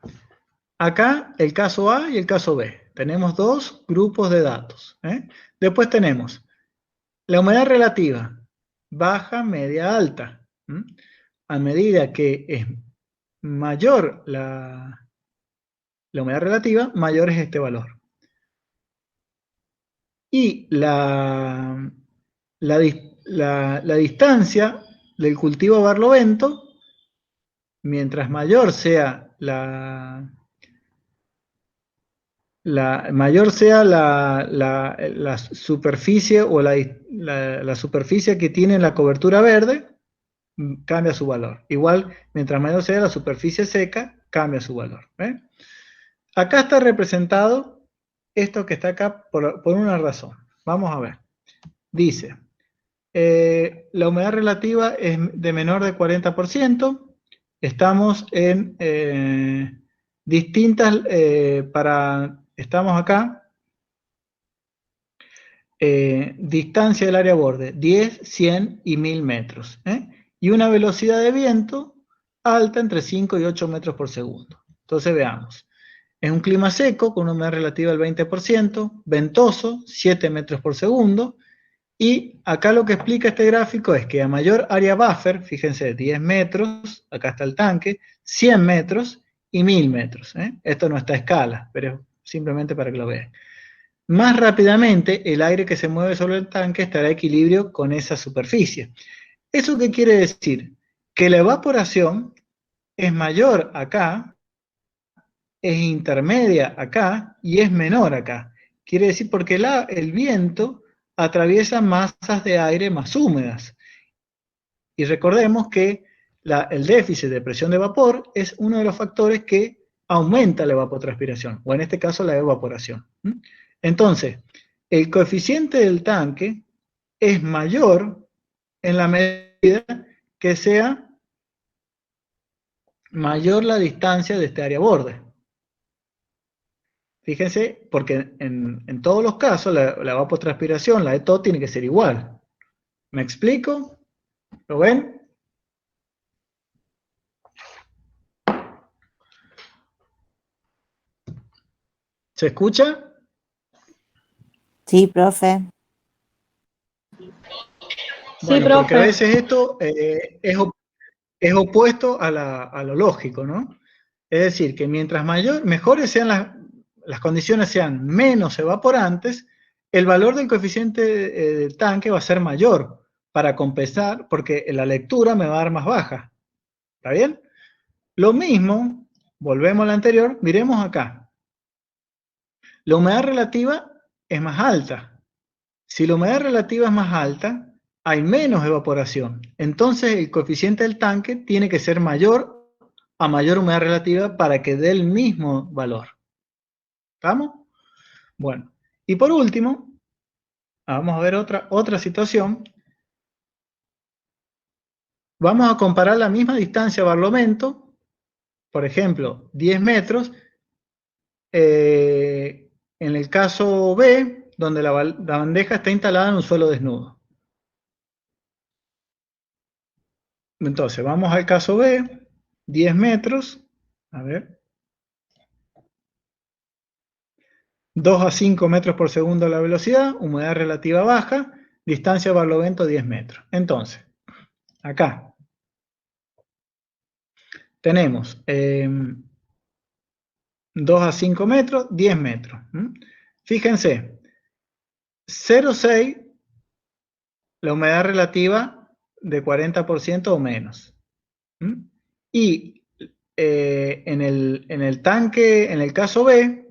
acá el caso A y el caso B. Tenemos dos grupos de datos. Después tenemos la humedad relativa, baja, media, alta. A medida que es mayor la humedad relativa, mayor es este valor. Y la distancia del cultivo barlovento, mientras mayor sea la superficie o la superficie que tiene la cobertura verde, cambia su valor. Igual, mientras mayor sea la superficie seca, cambia su valor. Acá está representado esto que está acá por una razón. Vamos a ver. Dice, la humedad relativa es de menor de 40%. Estamos en distintas, estamos acá, distancia del área borde, 10, 100 y 1000 metros. Y una velocidad de viento alta entre 5 y 8 metros por segundo. Entonces veamos. Es un clima seco con una humedad relativa del 20%, ventoso, 7 metros por segundo, y acá lo que explica este gráfico es que a mayor área buffer, fíjense, 10 metros, acá está el tanque, 100 metros y 1000 metros. Esto no está a escala, pero simplemente para que lo vean. Más rápidamente, el aire que se mueve sobre el tanque estará en equilibrio con esa superficie. ¿Eso qué quiere decir? Que la evaporación es mayor acá, es intermedia acá y es menor acá. Quiere decir porque el viento atraviesa masas de aire más húmedas. Y recordemos que el déficit de presión de vapor es uno de los factores que aumenta la evapotranspiración, o en este caso la evaporación. Entonces, el coeficiente del tanque es mayor en la medida que sea mayor la distancia de este área borde. Fíjense, porque en todos los casos la evapotranspiración, la ETO, tiene que ser igual. ¿Me explico? ¿Lo ven? ¿Se escucha? Sí, profe. Bueno, sí, profe. porque a veces esto es opuesto a lo lógico, ¿no? Es decir, que mientras mejores sean las condiciones sean menos evaporantes, el valor del coeficiente del tanque va a ser mayor para compensar, porque la lectura me va a dar más baja. ¿Está bien? Lo mismo, volvemos a la anterior, miremos acá. La humedad relativa es más alta. Si la humedad relativa es más alta, hay menos evaporación. Entonces el coeficiente del tanque tiene que ser mayor a mayor humedad relativa para que dé el mismo valor. ¿Estamos? Bueno, y por último, vamos a ver otra situación. vamos a comparar la misma distancia Barlovento, por ejemplo, 10 metros, en el caso B, donde la bandeja está instalada en un suelo desnudo. Entonces, vamos al caso B, 10 metros, a ver, 2 a 5 metros por segundo la velocidad, humedad relativa baja, distancia Barlovento 10 metros. Entonces, acá tenemos 2 a 5 metros, 10 metros. Fíjense, 0,6, la humedad relativa de 40% o menos. Y en el tanque, en el caso B,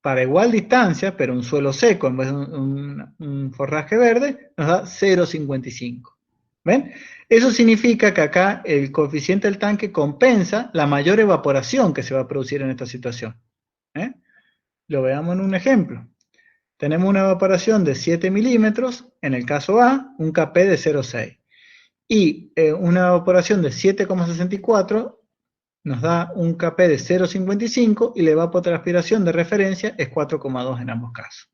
para igual distancia, pero un suelo seco en vez de un forraje verde, nos da 0,55. ¿Ven? Eso significa que acá el coeficiente del tanque compensa la mayor evaporación que se va a producir en esta situación. Lo veamos en un ejemplo. Tenemos una evaporación de 7 milímetros, en el caso A, un Kp de 0,6. Y una evaporación de 7,64 nos da un Kp de 0,55 y la evapotranspiración de referencia es 4,2 en ambos casos.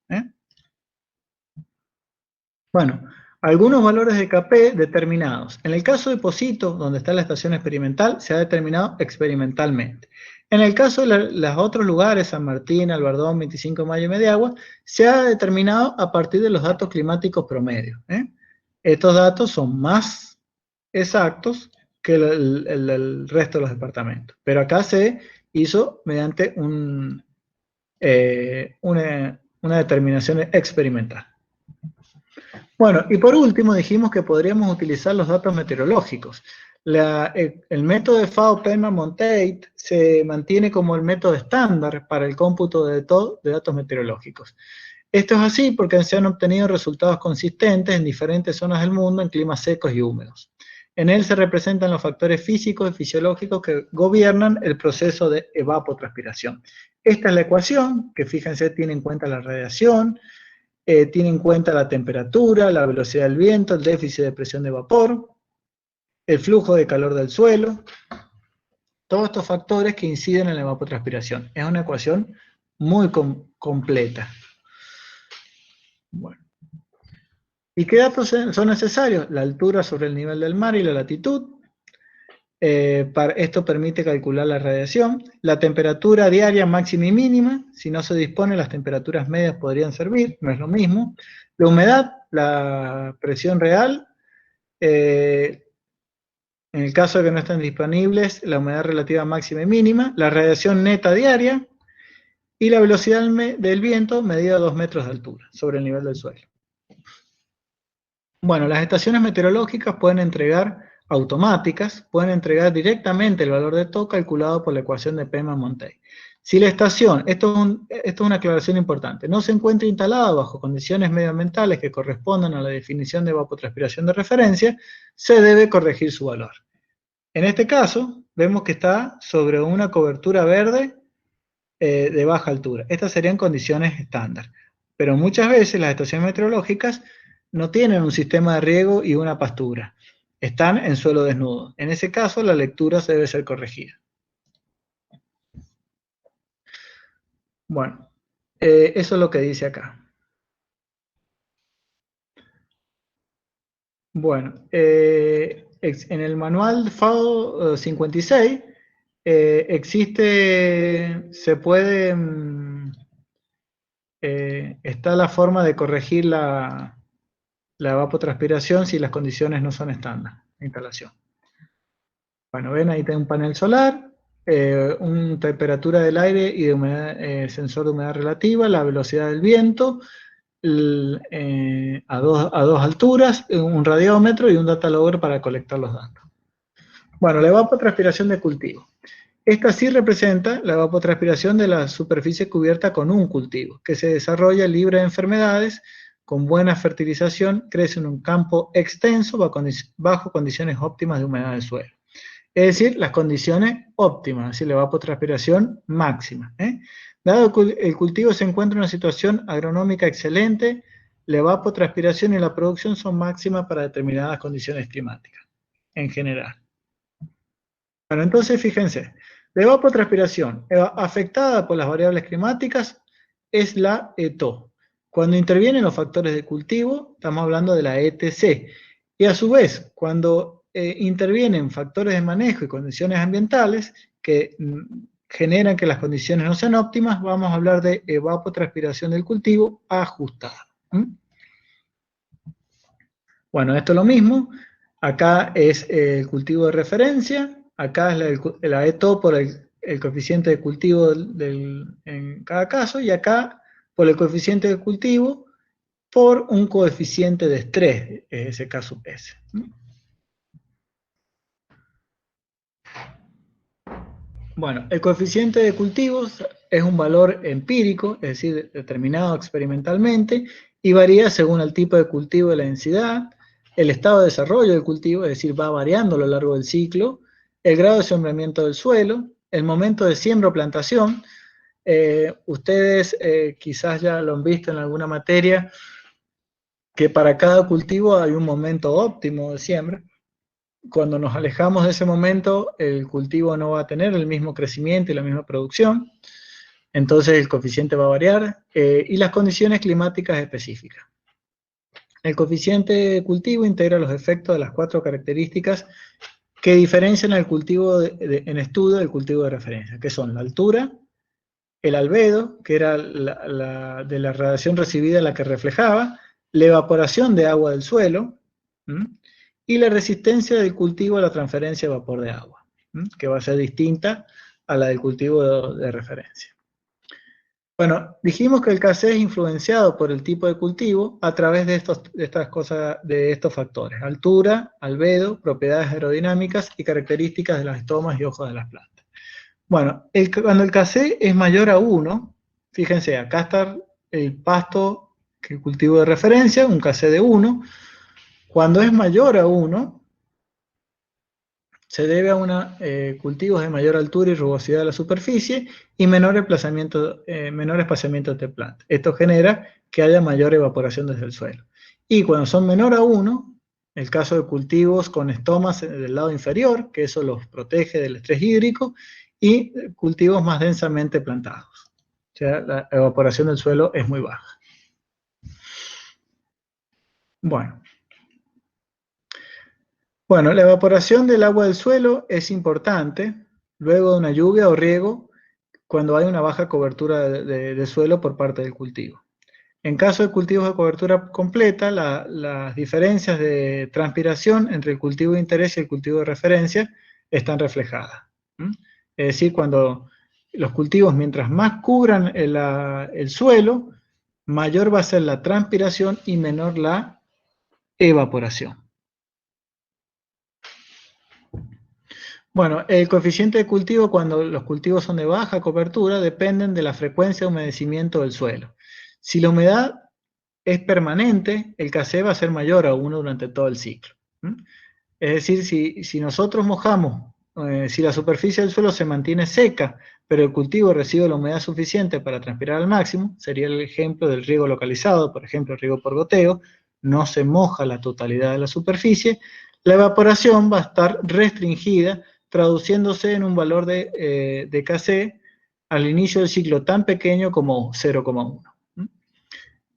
Bueno, algunos valores de Kp determinados. En el caso de Pocito, donde está la estación experimental, se ha determinado experimentalmente. En el caso de los otros lugares, San Martín, Albardón, 25 de Mayo y Mediagua, se ha determinado a partir de los datos climáticos promedios. Estos datos son más exactos que el resto de los departamentos. Pero acá se hizo mediante una determinación experimental. Bueno, y por último dijimos que podríamos utilizar los datos meteorológicos. El método de FAO-Penman-Montate se mantiene como el método estándar para el cómputo de datos meteorológicos. Esto es así porque se han obtenido resultados consistentes en diferentes zonas del mundo en climas secos y húmedos. En él se representan los factores físicos y fisiológicos que gobiernan el proceso de evapotranspiración. Esta es la ecuación, que fíjense tiene en cuenta la radiación, tiene en cuenta la temperatura, la velocidad del viento, el déficit de presión de vapor, el flujo de calor del suelo, todos estos factores que inciden en la evapotranspiración. Es una ecuación muy completa. Bueno. ¿Y qué datos son necesarios? La altura sobre el nivel del mar y la latitud. Esto permite calcular la radiación. La temperatura diaria máxima y mínima. Si no se dispone, las temperaturas medias podrían servir, no es lo mismo. La humedad, la presión real. En el caso de que no estén disponibles, la humedad relativa máxima y mínima. La radiación neta diaria. Y la velocidad del viento medida a 2 metros de altura sobre el nivel del suelo. Bueno, las estaciones meteorológicas pueden entregar automáticas, pueden entregar directamente el valor de TO calculado por la ecuación de Penman-Montate. Si la estación, esto es una aclaración importante, no se encuentra instalada bajo condiciones medioambientales que correspondan a la definición de evapotranspiración de referencia, se debe corregir su valor. En este caso, vemos que está sobre una cobertura verde de baja altura. Estas serían condiciones estándar. Pero muchas veces las estaciones meteorológicas no tienen un sistema de riego y una pastura. Están en suelo desnudo. En ese caso, la lectura debe ser corregida. Bueno, eso es lo que dice acá. Bueno, en el manual FAO 56 está la forma de corregir la evapotranspiración si las condiciones no son estándar de instalación. Bueno, ven ahí tengo un panel solar, una temperatura del aire y de humedad, sensor de humedad relativa, la velocidad del viento, a dos alturas, un radiómetro y un data logger para colectar los datos. Bueno, la evapotranspiración de cultivo. Esta sí representa la evapotranspiración de la superficie cubierta con un cultivo, que se desarrolla libre de enfermedades, con buena fertilización, crece en un campo extenso bajo condiciones óptimas de humedad del suelo. Es decir, las condiciones óptimas, es decir, la evapotranspiración máxima. Dado que el cultivo se encuentra en una situación agronómica excelente, la evapotranspiración y la producción son máximas para determinadas condiciones climáticas. en general. Bueno, entonces fíjense, la evapotranspiración afectada por las variables climáticas es la ETO. Cuando intervienen los factores de cultivo, estamos hablando de la ETC. Y a su vez, cuando intervienen factores de manejo y condiciones ambientales que generan que las condiciones no sean óptimas, vamos a hablar de evapotranspiración del cultivo ajustada. Bueno, esto es lo mismo. Acá es el cultivo de referencia. Acá es la ETO por el coeficiente de cultivo en cada caso, y acá por el coeficiente de cultivo por un coeficiente de estrés, ese caso S. Bueno, el coeficiente de cultivos es un valor empírico, es decir, determinado experimentalmente, y varía según el tipo de cultivo y la densidad, el estado de desarrollo del cultivo, es decir, va variando a lo largo del ciclo, el grado de sembramiento del suelo, el momento de siembra o plantación. Ustedes quizás ya lo han visto en alguna materia, que para cada cultivo hay un momento óptimo de siembra. Cuando nos alejamos de ese momento, el cultivo no va a tener el mismo crecimiento y la misma producción, entonces el coeficiente va a variar, y las condiciones climáticas específicas. El coeficiente de cultivo integra los efectos de las 4 características que diferencian al cultivo en estudio del cultivo de referencia, que son la altura, el albedo, que era de la radiación recibida la que reflejaba, la evaporación de agua del suelo, y la resistencia del cultivo a la transferencia de vapor de agua, que va a ser distinta a la del cultivo de referencia. Bueno, dijimos que el KC es influenciado por el tipo de cultivo a través de estos factores: altura, albedo, propiedades aerodinámicas y características de las estomas y hojas de las plantas. Bueno, cuando el KC es mayor a 1, fíjense, acá está el pasto, que el cultivo de referencia, un KC de 1. Cuando es mayor a 1, se debe a cultivos de mayor altura y rugosidad de la superficie y menor espaciamiento de plantas. Esto genera que haya mayor evaporación desde el suelo. Y cuando son menor a 1, el caso de cultivos con estomas del lado inferior, que eso los protege del estrés hídrico, y cultivos más densamente plantados. O sea, la evaporación del suelo es muy baja. Bueno, la evaporación del agua del suelo es importante luego de una lluvia o riego cuando hay una baja cobertura de suelo por parte del cultivo. En caso de cultivos de cobertura completa, las diferencias de transpiración entre el cultivo de interés y el cultivo de referencia están reflejadas. Es decir, cuando los cultivos, mientras más cubran el suelo, mayor va a ser la transpiración y menor la evaporación. Bueno, el coeficiente de cultivo cuando los cultivos son de baja cobertura dependen de la frecuencia de humedecimiento del suelo. Si la humedad es permanente, el KC va a ser mayor a 1 durante todo el ciclo. Es decir, si nosotros mojamos, si la superficie del suelo se mantiene seca, pero el cultivo recibe la humedad suficiente para transpirar al máximo, sería el ejemplo del riego localizado, por ejemplo, el riego por goteo, no se moja la totalidad de la superficie, la evaporación va a estar restringida, traduciéndose en un valor de KC al inicio del ciclo tan pequeño como 0,1.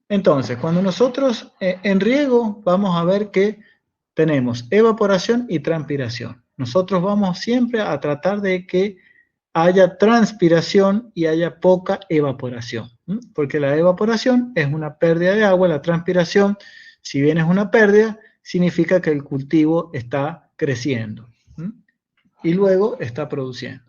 Entonces, cuando nosotros en riego vamos a ver que tenemos evaporación y transpiración. Nosotros vamos siempre a tratar de que haya transpiración y haya poca evaporación, porque la evaporación es una pérdida de agua, la transpiración, si bien es una pérdida, significa que el cultivo está creciendo y luego está produciendo.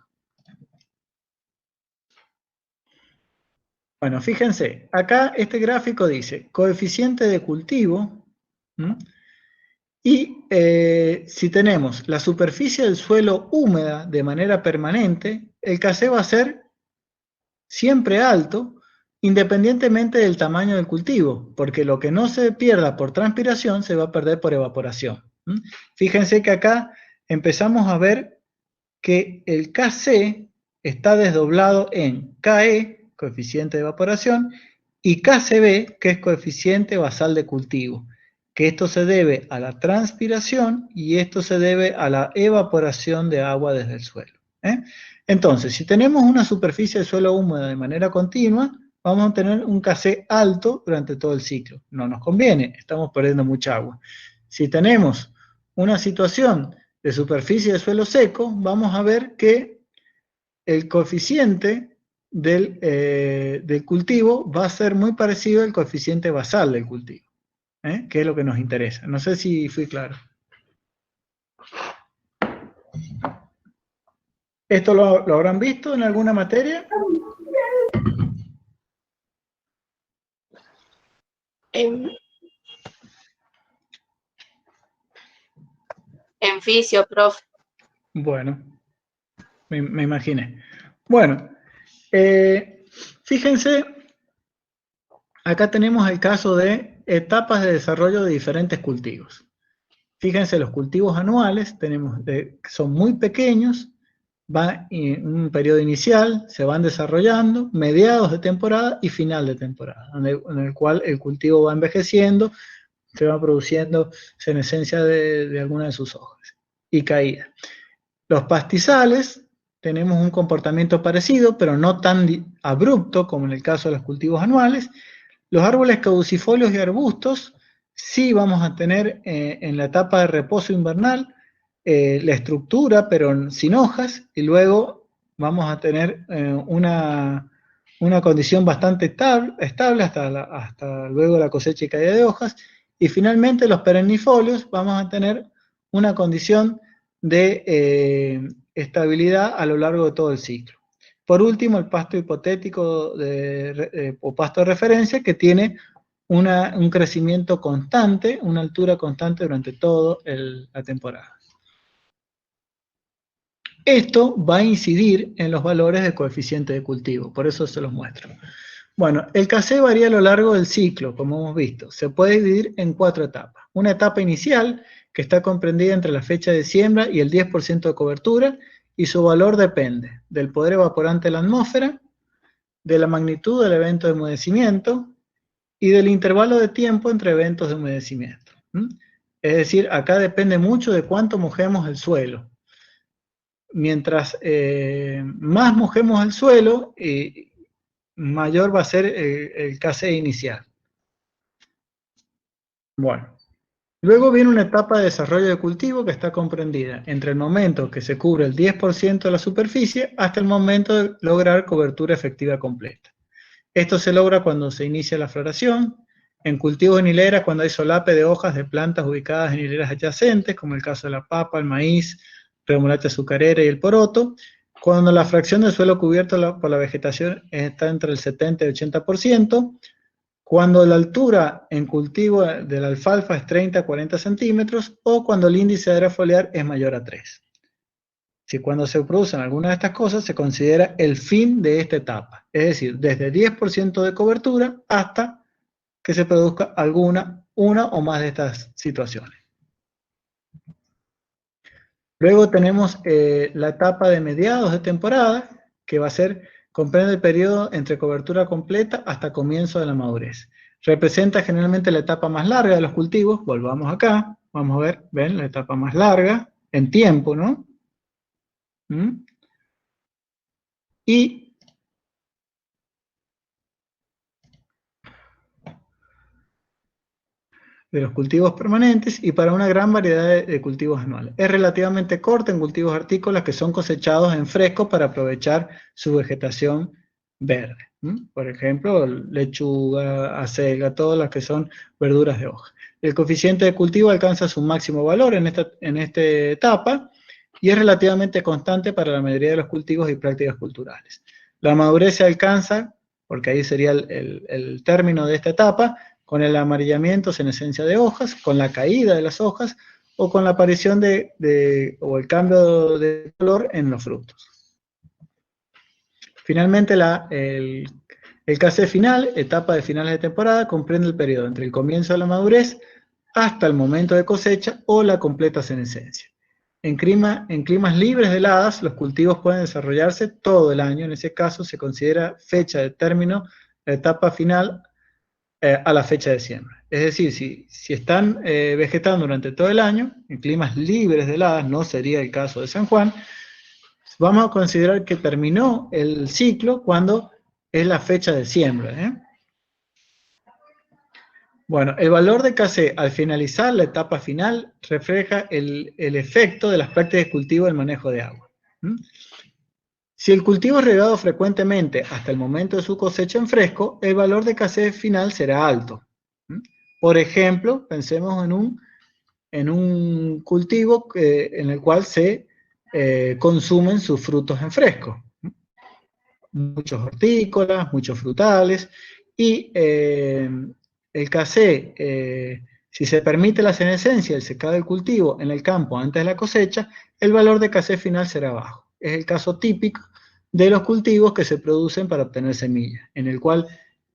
Bueno, fíjense, acá este gráfico dice coeficiente de cultivo, y si tenemos la superficie del suelo húmeda de manera permanente, el KC va a ser siempre alto, independientemente del tamaño del cultivo, porque lo que no se pierda por transpiración se va a perder por evaporación. Fíjense que acá empezamos a ver que el KC está desdoblado en KE, coeficiente de evaporación, y KCB, que es coeficiente basal de cultivo. que esto se debe a la transpiración y esto se debe a la evaporación de agua desde el suelo. Entonces, si tenemos una superficie de suelo húmeda de manera continua, vamos a tener un Kc alto durante todo el ciclo. No nos conviene, estamos perdiendo mucha agua. Si tenemos una situación de superficie de suelo seco, vamos a ver que el coeficiente del cultivo va a ser muy parecido al coeficiente basal del cultivo, que es lo que nos interesa. No sé si fui claro. ¿Esto lo habrán visto en alguna materia? En fisio, profe. Bueno, me imaginé. Bueno, fíjense, acá tenemos el caso de etapas de desarrollo de diferentes cultivos. Fíjense, los cultivos anuales son muy pequeños, va en un periodo inicial, se van desarrollando, mediados de temporada y final de temporada, en el cual el cultivo va envejeciendo, se va produciendo senescencia de alguna de sus hojas y caída. Los pastizales tenemos un comportamiento parecido, pero no tan abrupto como en el caso de los cultivos anuales. Los árboles caducifolios y arbustos sí vamos a tener en la etapa de reposo invernal la estructura, pero sin hojas, y luego vamos a tener una condición bastante estable hasta luego la cosecha y caída de hojas, y finalmente los perennifolios vamos a tener una condición de estabilidad a lo largo de todo el ciclo. Por último, el pasto hipotético o pasto de referencia, que tiene un crecimiento constante, una altura constante durante toda la temporada. Esto va a incidir en los valores de coeficiente de cultivo, por eso se los muestro. Bueno, el Kc varía a lo largo del ciclo, como hemos visto. Se puede dividir en 4 etapas. Una etapa inicial, que está comprendida entre la fecha de siembra y el 10% de cobertura, y su valor depende del poder evaporante de la atmósfera, de la magnitud del evento de humedecimiento y del intervalo de tiempo entre eventos de humedecimiento. Es decir, acá depende mucho de cuánto mojemos el suelo. Mientras más mojemos el suelo, mayor va a ser el Kc inicial. Bueno, luego viene una etapa de desarrollo de cultivo que está comprendida entre el momento que se cubre el 10% de la superficie hasta el momento de lograr cobertura efectiva completa. Esto se logra cuando se inicia la floración, en cultivos en hileras cuando hay solape de hojas de plantas ubicadas en hileras adyacentes, como el caso de la papa, el maíz, remolacha azucarera y el poroto, cuando la fracción del suelo cubierto por la vegetación está entre el 70 y el 80%, cuando la altura en cultivo de la alfalfa es 30 a 40 centímetros, o cuando el índice de área foliar es mayor a 3. Si cuando se producen alguna de estas cosas, se considera el fin de esta etapa, es decir, desde 10% de cobertura hasta que se produzca una o más de estas situaciones. Luego tenemos la etapa de mediados de temporada, que comprende el periodo entre cobertura completa hasta comienzo de la madurez. Representa generalmente la etapa más larga de los cultivos. Volvamos acá, vamos a ver, ven, la etapa más larga, en tiempo, ¿no? Y de los cultivos permanentes y para una gran variedad de cultivos anuales. Es relativamente corta en cultivos hortícolas que son cosechados en fresco para aprovechar su vegetación verde. Por ejemplo, lechuga, acelga, todas las que son verduras de hoja. El coeficiente de cultivo alcanza su máximo valor en esta etapa y es relativamente constante para la mayoría de los cultivos y prácticas culturales. La madurez se alcanza, porque ahí sería el término de esta etapa, con el amarillamiento, senescencia de hojas, con la caída de las hojas, o con la aparición o el cambio de color en los frutos. Finalmente, el Kc final, etapa de finales de temporada, comprende el periodo entre el comienzo de la madurez hasta el momento de cosecha o la completa senescencia. En climas libres de heladas, los cultivos pueden desarrollarse todo el año. En ese caso, se considera fecha de término la etapa final a la fecha de siembra. Es decir, si están vegetando durante todo el año, en climas libres de heladas, no sería el caso de San Juan, vamos a considerar que terminó el ciclo cuando es la fecha de siembra. Bueno, el valor de Kc al finalizar la etapa final refleja el efecto de las prácticas de cultivo del manejo de agua. Si el cultivo es regado frecuentemente hasta el momento de su cosecha en fresco, el valor de Kc final será alto. Por ejemplo, pensemos en un cultivo en el cual se consumen sus frutos en fresco. Muchos hortícolas, muchos frutales, y el Kc, si se permite la senescencia, el secado del cultivo en el campo antes de la cosecha, el valor de Kc final será bajo. Es el caso típico de los cultivos que se producen para obtener semillas, en el cual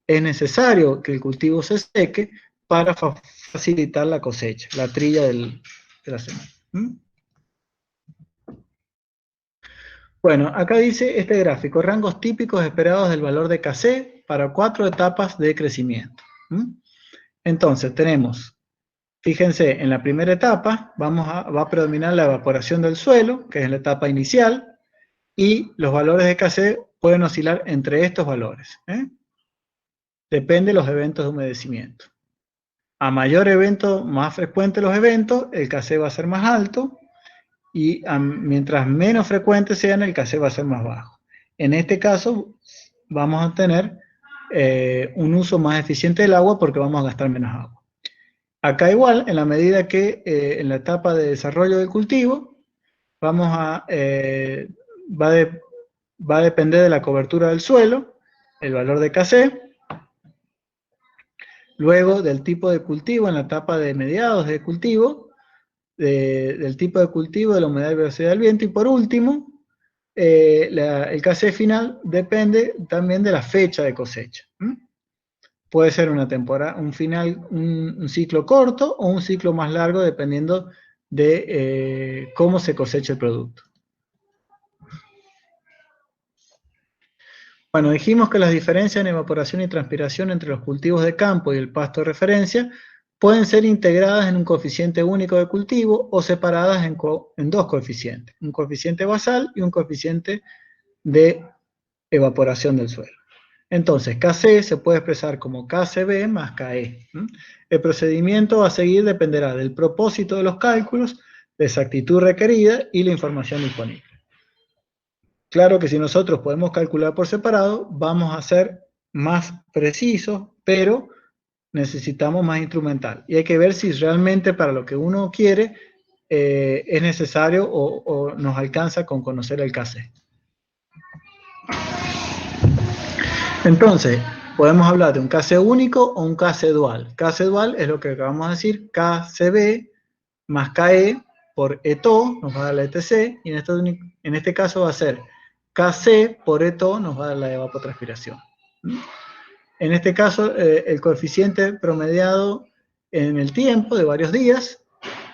es necesario que el cultivo se seque para facilitar la cosecha, la trilla de la semilla. Bueno, acá dice este gráfico, rangos típicos esperados del valor de Kc para 4 etapas de crecimiento. Entonces tenemos, fíjense, en la primera etapa va a predominar la evaporación del suelo, que es la etapa inicial, y los valores de Kc pueden oscilar entre estos valores. Depende de los eventos de humedecimiento. A mayor evento, más frecuentes los eventos, el Kc va a ser más alto, y mientras menos frecuentes sean, el Kc va a ser más bajo. En este caso, vamos a tener un uso más eficiente del agua porque vamos a gastar menos agua. Acá igual, en la medida que en la etapa de desarrollo del cultivo, va a depender de la cobertura del suelo, el valor de Kc, luego del tipo de cultivo en la etapa de mediados de cultivo, del tipo de cultivo, de la humedad y velocidad del viento, y por último, el Kc final depende también de la fecha de cosecha. Puede ser una temporada, un ciclo corto o un ciclo más largo, dependiendo de cómo se cosecha el producto. Bueno, dijimos que las diferencias en evaporación y transpiración entre los cultivos de campo y el pasto de referencia pueden ser integradas en un coeficiente único de cultivo o separadas en dos coeficientes, un coeficiente basal y un coeficiente de evaporación del suelo. Entonces, Kc se puede expresar como Kcb más Ke. El procedimiento a seguir dependerá del propósito de los cálculos, la exactitud requerida y la información disponible. Claro que si nosotros podemos calcular por separado, vamos a ser más precisos, pero necesitamos más instrumental. Y hay que ver si realmente para lo que uno quiere es necesario o nos alcanza con conocer el Kc. Entonces, podemos hablar de un Kc único o un Kc dual. Kc dual es lo que acabamos de decir, Kcb más Ke por Eto nos va a dar la ETC, y en este caso va a ser Kc por Eto nos va a dar la evapotranspiración. En este caso, el coeficiente promediado en el tiempo de varios días,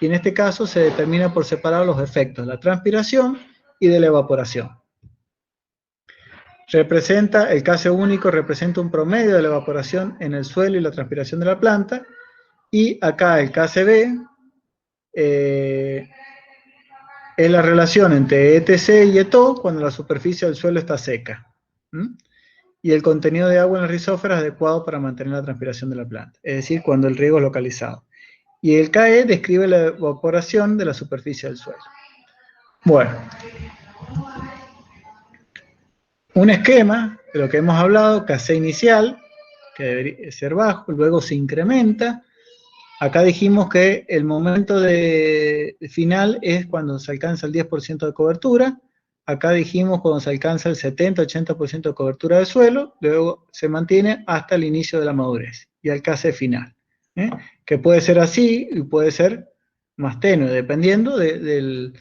y en este caso se determina por separado los efectos de la transpiración y de la evaporación. El Kc único representa un promedio de la evaporación en el suelo y la transpiración de la planta, y acá el Kcb es la relación entre ETC y ETO cuando la superficie del suelo está seca. Y el contenido de agua en el rizófero es adecuado para mantener la transpiración de la planta, es decir, cuando el riego es localizado. Y el Ke describe la evaporación de la superficie del suelo. Bueno, un esquema de lo que hemos hablado, Kc inicial, que debería ser bajo, luego se incrementa. Acá dijimos que el momento final es cuando se alcanza el 10% de cobertura. Acá dijimos cuando se alcanza el 70-80% de cobertura del suelo, luego se mantiene hasta el inicio de la madurez y el Kc final. Que puede ser así y puede ser más tenue, dependiendo de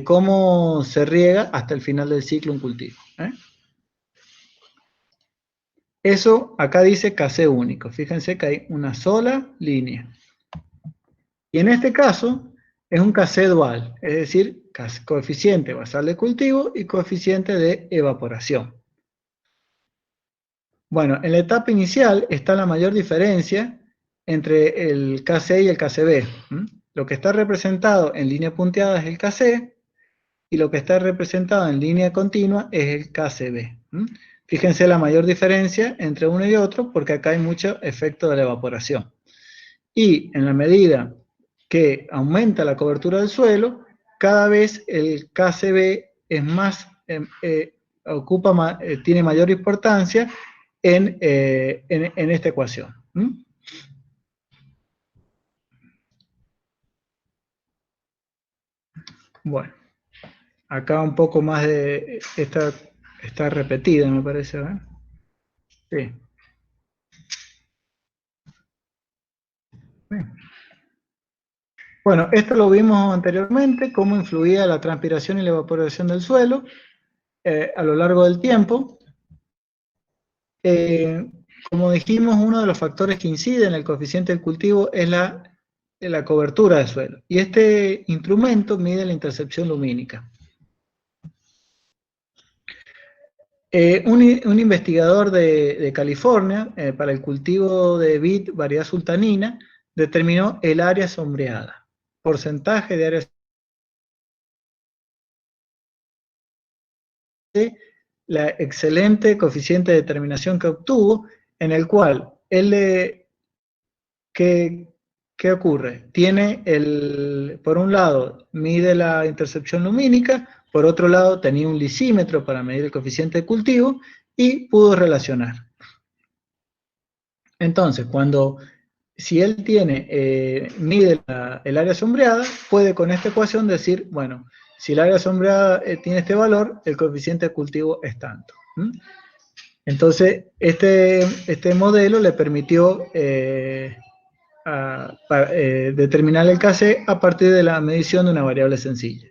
cómo se riega hasta el final del ciclo un cultivo. Eso acá dice Kc único. Fíjense que hay una sola línea. Y en este caso es un Kc dual, es decir, coeficiente basal de cultivo y coeficiente de evaporación. Bueno, en la etapa inicial está la mayor diferencia entre el KC y el KCB. Lo que está representado en línea punteada es el KC, y lo que está representado en línea continua es el KCB. Fíjense la mayor diferencia entre uno y otro, porque acá hay mucho efecto de la evaporación. Y en la medida que aumenta la cobertura del suelo, cada vez el KCB es más, tiene mayor importancia en esta ecuación. Bueno, acá un poco más de está repetida, me parece, ¿verdad? Sí. Bien. Bueno, esto lo vimos anteriormente, cómo influía la transpiración y la evaporación del suelo a lo largo del tiempo. Como dijimos, uno de los factores que incide en el coeficiente del cultivo es la cobertura del suelo. Y este instrumento mide la intercepción lumínica. Un investigador de California, para el cultivo de vid variedad sultanina, determinó el área sombreada, porcentaje de área sombreada, la excelente coeficiente de determinación que obtuvo, en el cual ¿qué ocurre? Tiene por un lado, mide la intercepción lumínica, por otro lado, tenía un lisímetro para medir el coeficiente de cultivo y pudo relacionar. Entonces, si él mide el área sombreada, puede con esta ecuación decir, bueno, si el área sombreada tiene este valor, el coeficiente de cultivo es tanto. Entonces, este modelo le permitió determinar el KC a partir de la medición de una variable sencilla.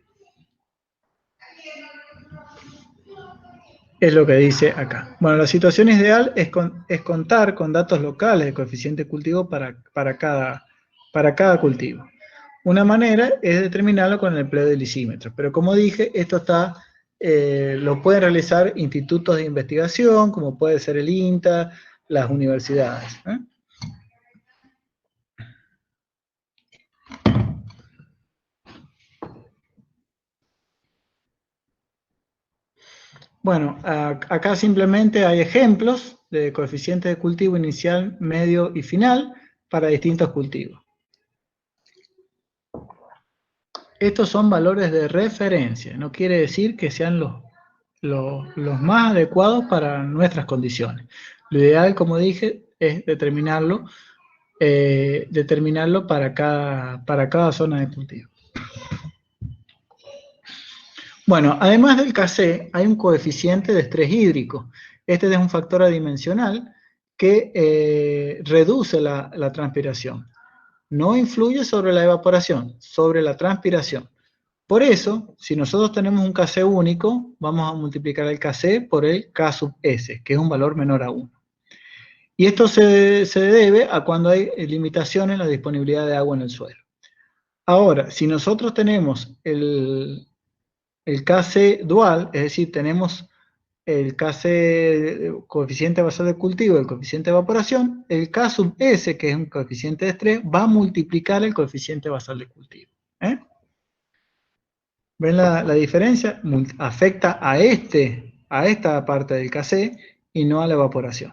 Es lo que dice acá. Bueno, la situación ideal es contar con datos locales de coeficiente de cultivo para cada cultivo. Una manera es determinarlo con el empleo de lisímetros, pero como dije, esto lo pueden realizar institutos de investigación, como puede ser el INTA, las universidades. Bueno, acá simplemente hay ejemplos de coeficientes de cultivo inicial, medio y final para distintos cultivos. Estos son valores de referencia, no quiere decir que sean los más adecuados para nuestras condiciones. Lo ideal, como dije, es determinarlo para cada zona de cultivo. Bueno, además del KC, hay un coeficiente de estrés hídrico. Este es un factor adimensional que reduce la transpiración. No influye sobre la evaporación, sobre la transpiración. Por eso, si nosotros tenemos un KC único, vamos a multiplicar el KC por el K sub S, que es un valor menor a 1. Y esto se debe a cuando hay limitaciones en la disponibilidad de agua en el suelo. Ahora, si nosotros tenemos el KC dual, es decir, tenemos el KC coeficiente basal de cultivo y el coeficiente de evaporación, el K sub S, que es un coeficiente de estrés, va a multiplicar el coeficiente basal de cultivo. ¿Ven la diferencia? Afecta a esta parte del KC y no a la evaporación.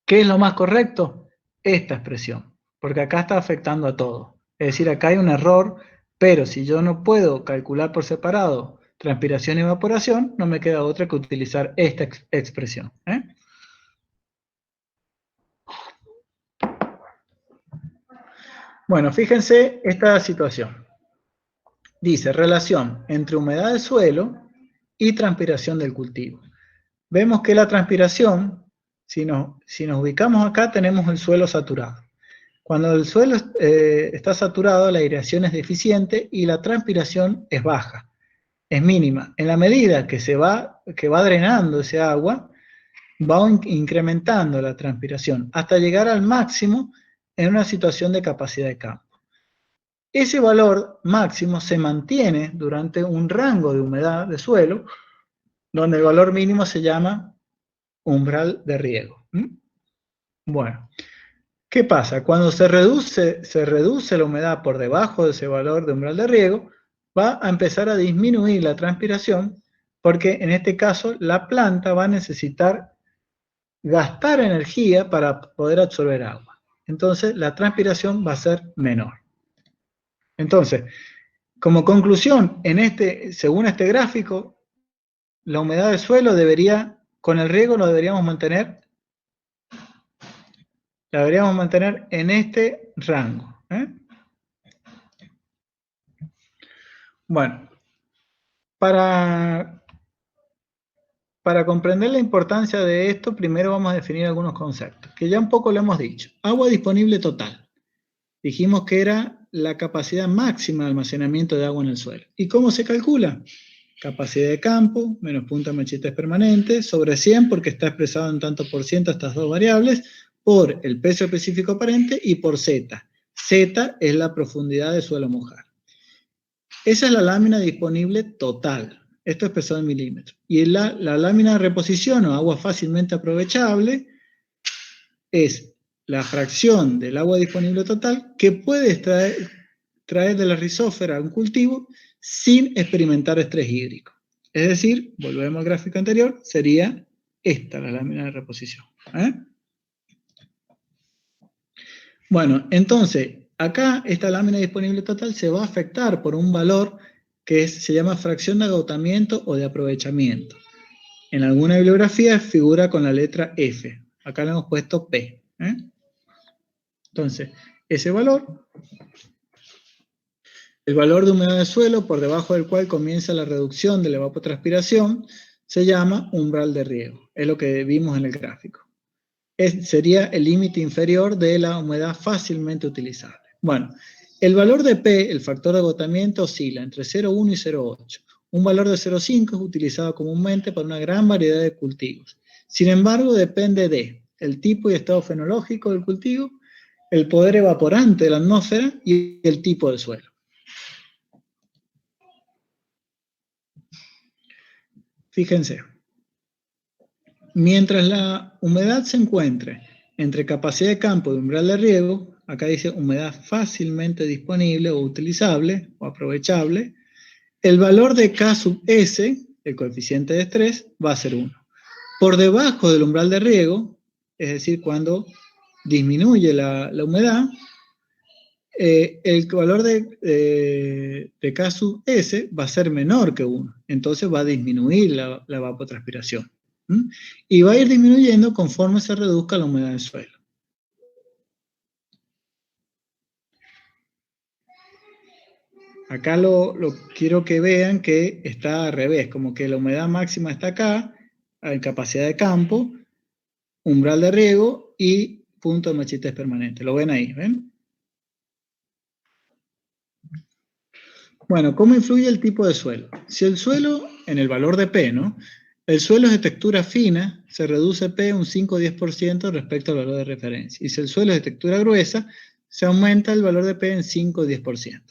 ¿Qué es lo más correcto? Esta expresión, porque acá está afectando a todo. Es decir, acá hay un error, pero si yo no puedo calcular por separado transpiración y evaporación, no me queda otra que utilizar esta expresión. Bueno, fíjense esta situación. Dice, relación entre humedad del suelo y transpiración del cultivo. Vemos que la transpiración, si nos ubicamos acá, tenemos el suelo saturado. Cuando el suelo está saturado, la aireación es deficiente y la transpiración es baja, es mínima. En la medida que va drenando ese agua, va incrementando la transpiración hasta llegar al máximo en una situación de capacidad de campo. Ese valor máximo se mantiene durante un rango de humedad de suelo, donde el valor mínimo se llama umbral de riego. Bueno, ¿qué pasa? Cuando se reduce la humedad por debajo de ese valor de umbral de riego, va a empezar a disminuir la transpiración, porque en este caso la planta va a necesitar gastar energía para poder absorber agua. Entonces la transpiración va a ser menor. Entonces, como conclusión, según este gráfico, la humedad del suelo con el riego la deberíamos mantener en este rango. Bueno, para comprender la importancia de esto, primero vamos a definir algunos conceptos, que ya un poco lo hemos dicho. Agua disponible total. Dijimos que era la capacidad máxima de almacenamiento de agua en el suelo. ¿Y cómo se calcula? Capacidad de campo, menos punta machetes permanente, sobre 100, porque está expresado en tanto por ciento estas dos variables, por el peso específico aparente y por Z. Z es la profundidad de suelo mojar. Esa es la lámina disponible total. Esto es pesado en milímetros. Y la lámina de reposición o agua fácilmente aprovechable es la fracción del agua disponible total que puede traer de la rizósfera a un cultivo sin experimentar estrés hídrico. Es decir, volvemos al gráfico anterior, sería esta la lámina de reposición. Bueno, entonces, acá esta lámina disponible total se va a afectar por un valor que se llama fracción de agotamiento o de aprovechamiento. En alguna bibliografía figura con la letra F. Acá le hemos puesto P. Entonces, ese valor, el valor de humedad del suelo por debajo del cual comienza la reducción de la evapotranspiración, se llama umbral de riego. Es lo que vimos en el gráfico. Sería el límite inferior de la humedad fácilmente utilizable. Bueno, el valor de P, el factor de agotamiento, oscila entre 0,1 y 0,8. Un valor de 0,5 es utilizado comúnmente para una gran variedad de cultivos. Sin embargo, depende de el tipo y estado fenológico del cultivo, el poder evaporante de la atmósfera y el tipo de suelo. Fíjense, mientras la humedad se encuentre entre capacidad de campo y umbral de riego, acá dice humedad fácilmente disponible o utilizable o aprovechable, el valor de K sub S, el coeficiente de estrés, va a ser 1. Por debajo del umbral de riego, es decir, cuando disminuye la humedad, el valor de K sub S va a ser menor que 1. Entonces va a disminuir la evapotranspiración. Y va a ir disminuyendo conforme se reduzca la humedad del suelo. Acá lo quiero que vean que está al revés, como que la humedad máxima está acá, en capacidad de campo, umbral de riego y punto de machetes permanente. ¿Lo ven ahí? ¿Ven? Bueno, ¿cómo influye el tipo de suelo? Si el suelo, en el valor de P, ¿no? El suelo es de textura fina, se reduce P un 5 o 10% respecto al valor de referencia. Y si el suelo es de textura gruesa, se aumenta el valor de P en 5 o 10%.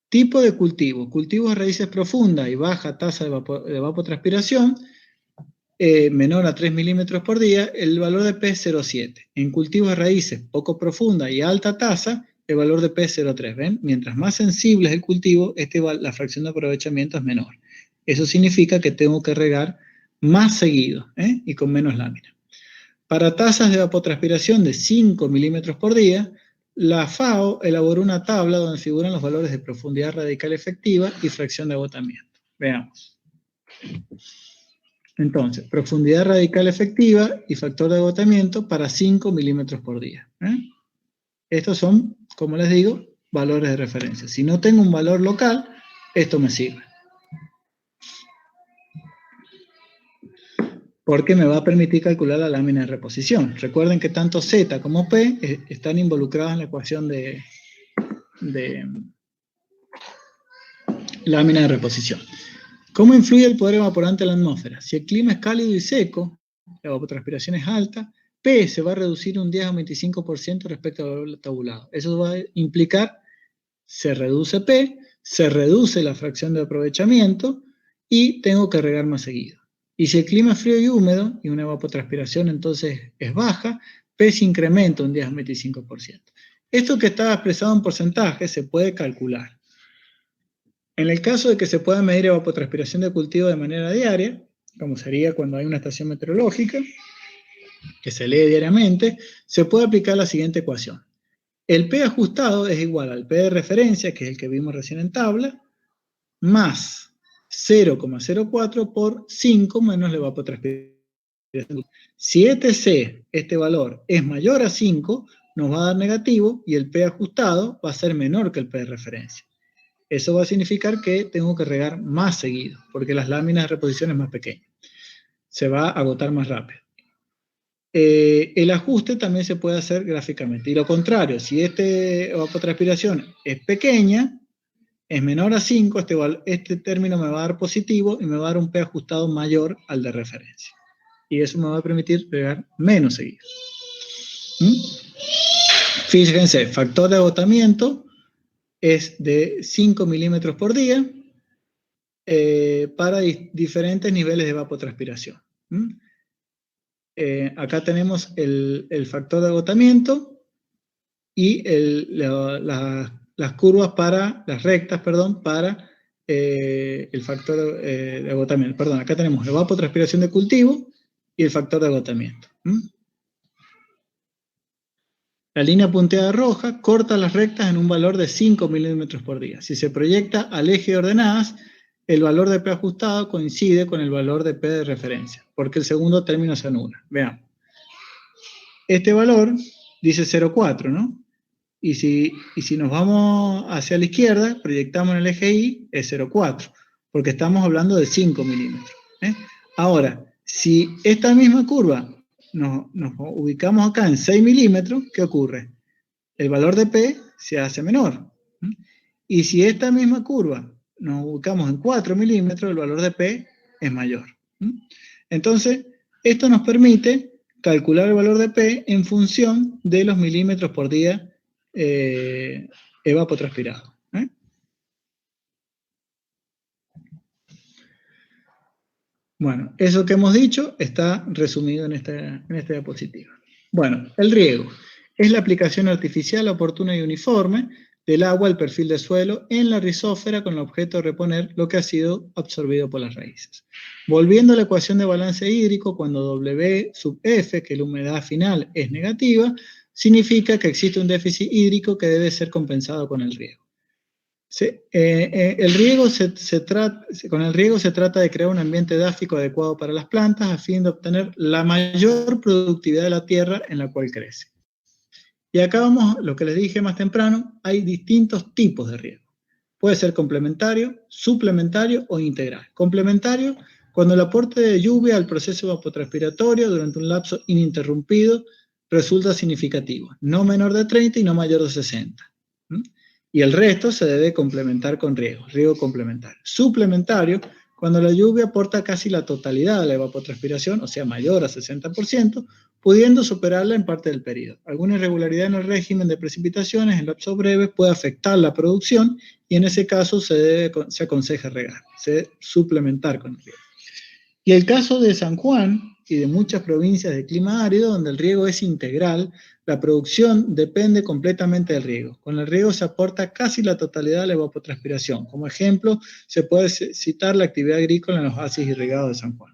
Tipo de cultivo. Cultivos de raíces profundas y baja tasa de evapotranspiración, menor a 3 milímetros por día, el valor de P es 0,7. En cultivos de raíces poco profundas y alta tasa, el valor de P es 0,3. ¿Ven? Mientras más sensible es el cultivo, la fracción de aprovechamiento es menor. Eso significa que tengo que regar más seguido y con menos lámina. Para tasas de evapotranspiración de 5 milímetros por día, la FAO elaboró una tabla donde figuran los valores de profundidad radical efectiva y fracción de agotamiento. Veamos. Entonces, profundidad radical efectiva y factor de agotamiento para 5 milímetros por día. Estos son, como les digo, valores de referencia. Si no tengo un valor local, esto me sirve. Porque me va a permitir calcular la lámina de reposición. Recuerden que tanto Z como P están involucrados en la ecuación de lámina de reposición. ¿Cómo influye el poder evaporante en la atmósfera? Si el clima es cálido y seco, la evapotranspiración es alta, P se va a reducir un 10 a un 25% respecto al valor tabulado. Eso va a implicar, se reduce P, se reduce la fracción de aprovechamiento y tengo que regar más seguido. Y si el clima es frío y húmedo, y una evapotranspiración entonces es baja, P se incrementa un 10 a 25%. Esto que estaba expresado en porcentaje se puede calcular. En el caso de que se pueda medir evapotranspiración de cultivo de manera diaria, como sería cuando hay una estación meteorológica, que se lee diariamente, se puede aplicar la siguiente ecuación. El P ajustado es igual al P de referencia, que es el que vimos recién en tabla, más 0,04 por 5 menos la evapotranspiración. Si este valor, es mayor a 5, nos va a dar negativo y el P ajustado va a ser menor que el P de referencia. Eso va a significar que tengo que regar más seguido, porque las láminas de reposición es más pequeña. Se va a agotar más rápido. El ajuste también se puede hacer gráficamente. Y lo contrario, si esta evapotranspiración es pequeña, es menor a 5, este término me va a dar positivo y me va a dar un P ajustado mayor al de referencia. Y eso me va a permitir regar menos seguido. Fíjense, factor de agotamiento es de 5 milímetros por día para diferentes niveles de evapotranspiración. Acá tenemos el factor de agotamiento y las curvas para, las rectas, perdón, para el factor de agotamiento. Perdón, acá tenemos la evapotranspiración de cultivo y el factor de agotamiento. La línea punteada roja corta las rectas en un valor de 5 milímetros por día. Si se proyecta al eje de ordenadas, el valor de P ajustado coincide con el valor de P de referencia, porque el segundo término se anula. Veamos. Este valor dice 0,4, ¿no? Y si nos vamos hacia la izquierda, proyectamos en el eje Y, es 0,4, porque estamos hablando de 5 milímetros. Ahora, si esta misma curva nos ubicamos acá en 6 milímetros, ¿qué ocurre? El valor de P se hace menor. Y si esta misma curva nos ubicamos en 4 milímetros, el valor de P es mayor. Entonces, esto nos permite calcular el valor de P en función de los milímetros por día evapotranspirado. Bueno, eso que hemos dicho está resumido en esta diapositiva. Bueno, el riego es la aplicación artificial, oportuna y uniforme del agua al perfil de suelo en la rizósfera con el objeto de reponer lo que ha sido absorbido por las raíces. Volviendo a la ecuación de balance hídrico, cuando W sub F, que la humedad final es negativa, significa que existe un déficit hídrico que debe ser compensado con el riego. Con el riego se trata de crear un ambiente edáfico adecuado para las plantas a fin de obtener la mayor productividad de la tierra en la cual crece. Y acá vamos, lo que les dije más temprano, hay distintos tipos de riego. Puede ser complementario, suplementario o integral. Complementario, cuando el aporte de lluvia al proceso evapotranspiratorio durante un lapso ininterrumpido resulta significativo, no menor de 30 y no mayor de 60. Y el resto se debe complementar con riego complementario. Suplementario, cuando la lluvia aporta casi la totalidad de la evapotranspiración, o sea, mayor a 60%, pudiendo superarla en parte del periodo. Alguna irregularidad en el régimen de precipitaciones en lapsos breves puede afectar la producción y en ese caso se aconseja regar, se debe suplementar con el riego. Y el caso de San Juan y de muchas provincias de clima árido, donde el riego es integral, la producción depende completamente del riego. Con el riego se aporta casi la totalidad de la evapotranspiración. Como ejemplo, se puede citar la actividad agrícola en los oasis irrigados de San Juan.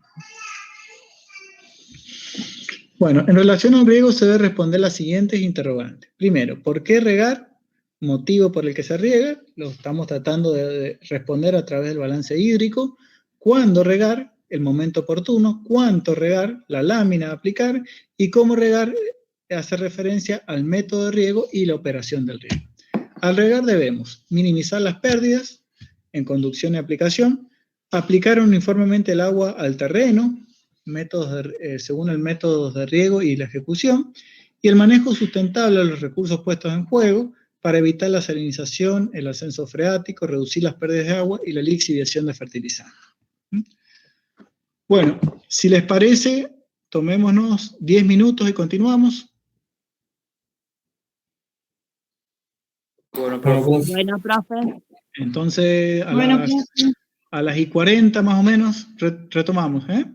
Bueno, en relación al riego se debe responder las siguientes interrogantes. Primero, ¿por qué regar? Motivo por el que se riega, lo estamos tratando de responder a través del balance hídrico. ¿Cuándo regar? El momento oportuno. ¿Cuánto regar? La lámina a aplicar. Y cómo regar hace referencia al método de riego y la operación del riego. Al regar debemos minimizar las pérdidas en conducción y aplicación, aplicar uniformemente el agua al terreno, según el método de riego y la ejecución, y el manejo sustentable de los recursos puestos en juego para evitar la salinización, el ascenso freático, reducir las pérdidas de agua y la lixiviación de fertilizantes. Bueno, si les parece, tomémonos 10 minutos y continuamos. Bueno, profe. Bueno, profe. Entonces, a las y 40 más o menos, retomamos, ¿eh?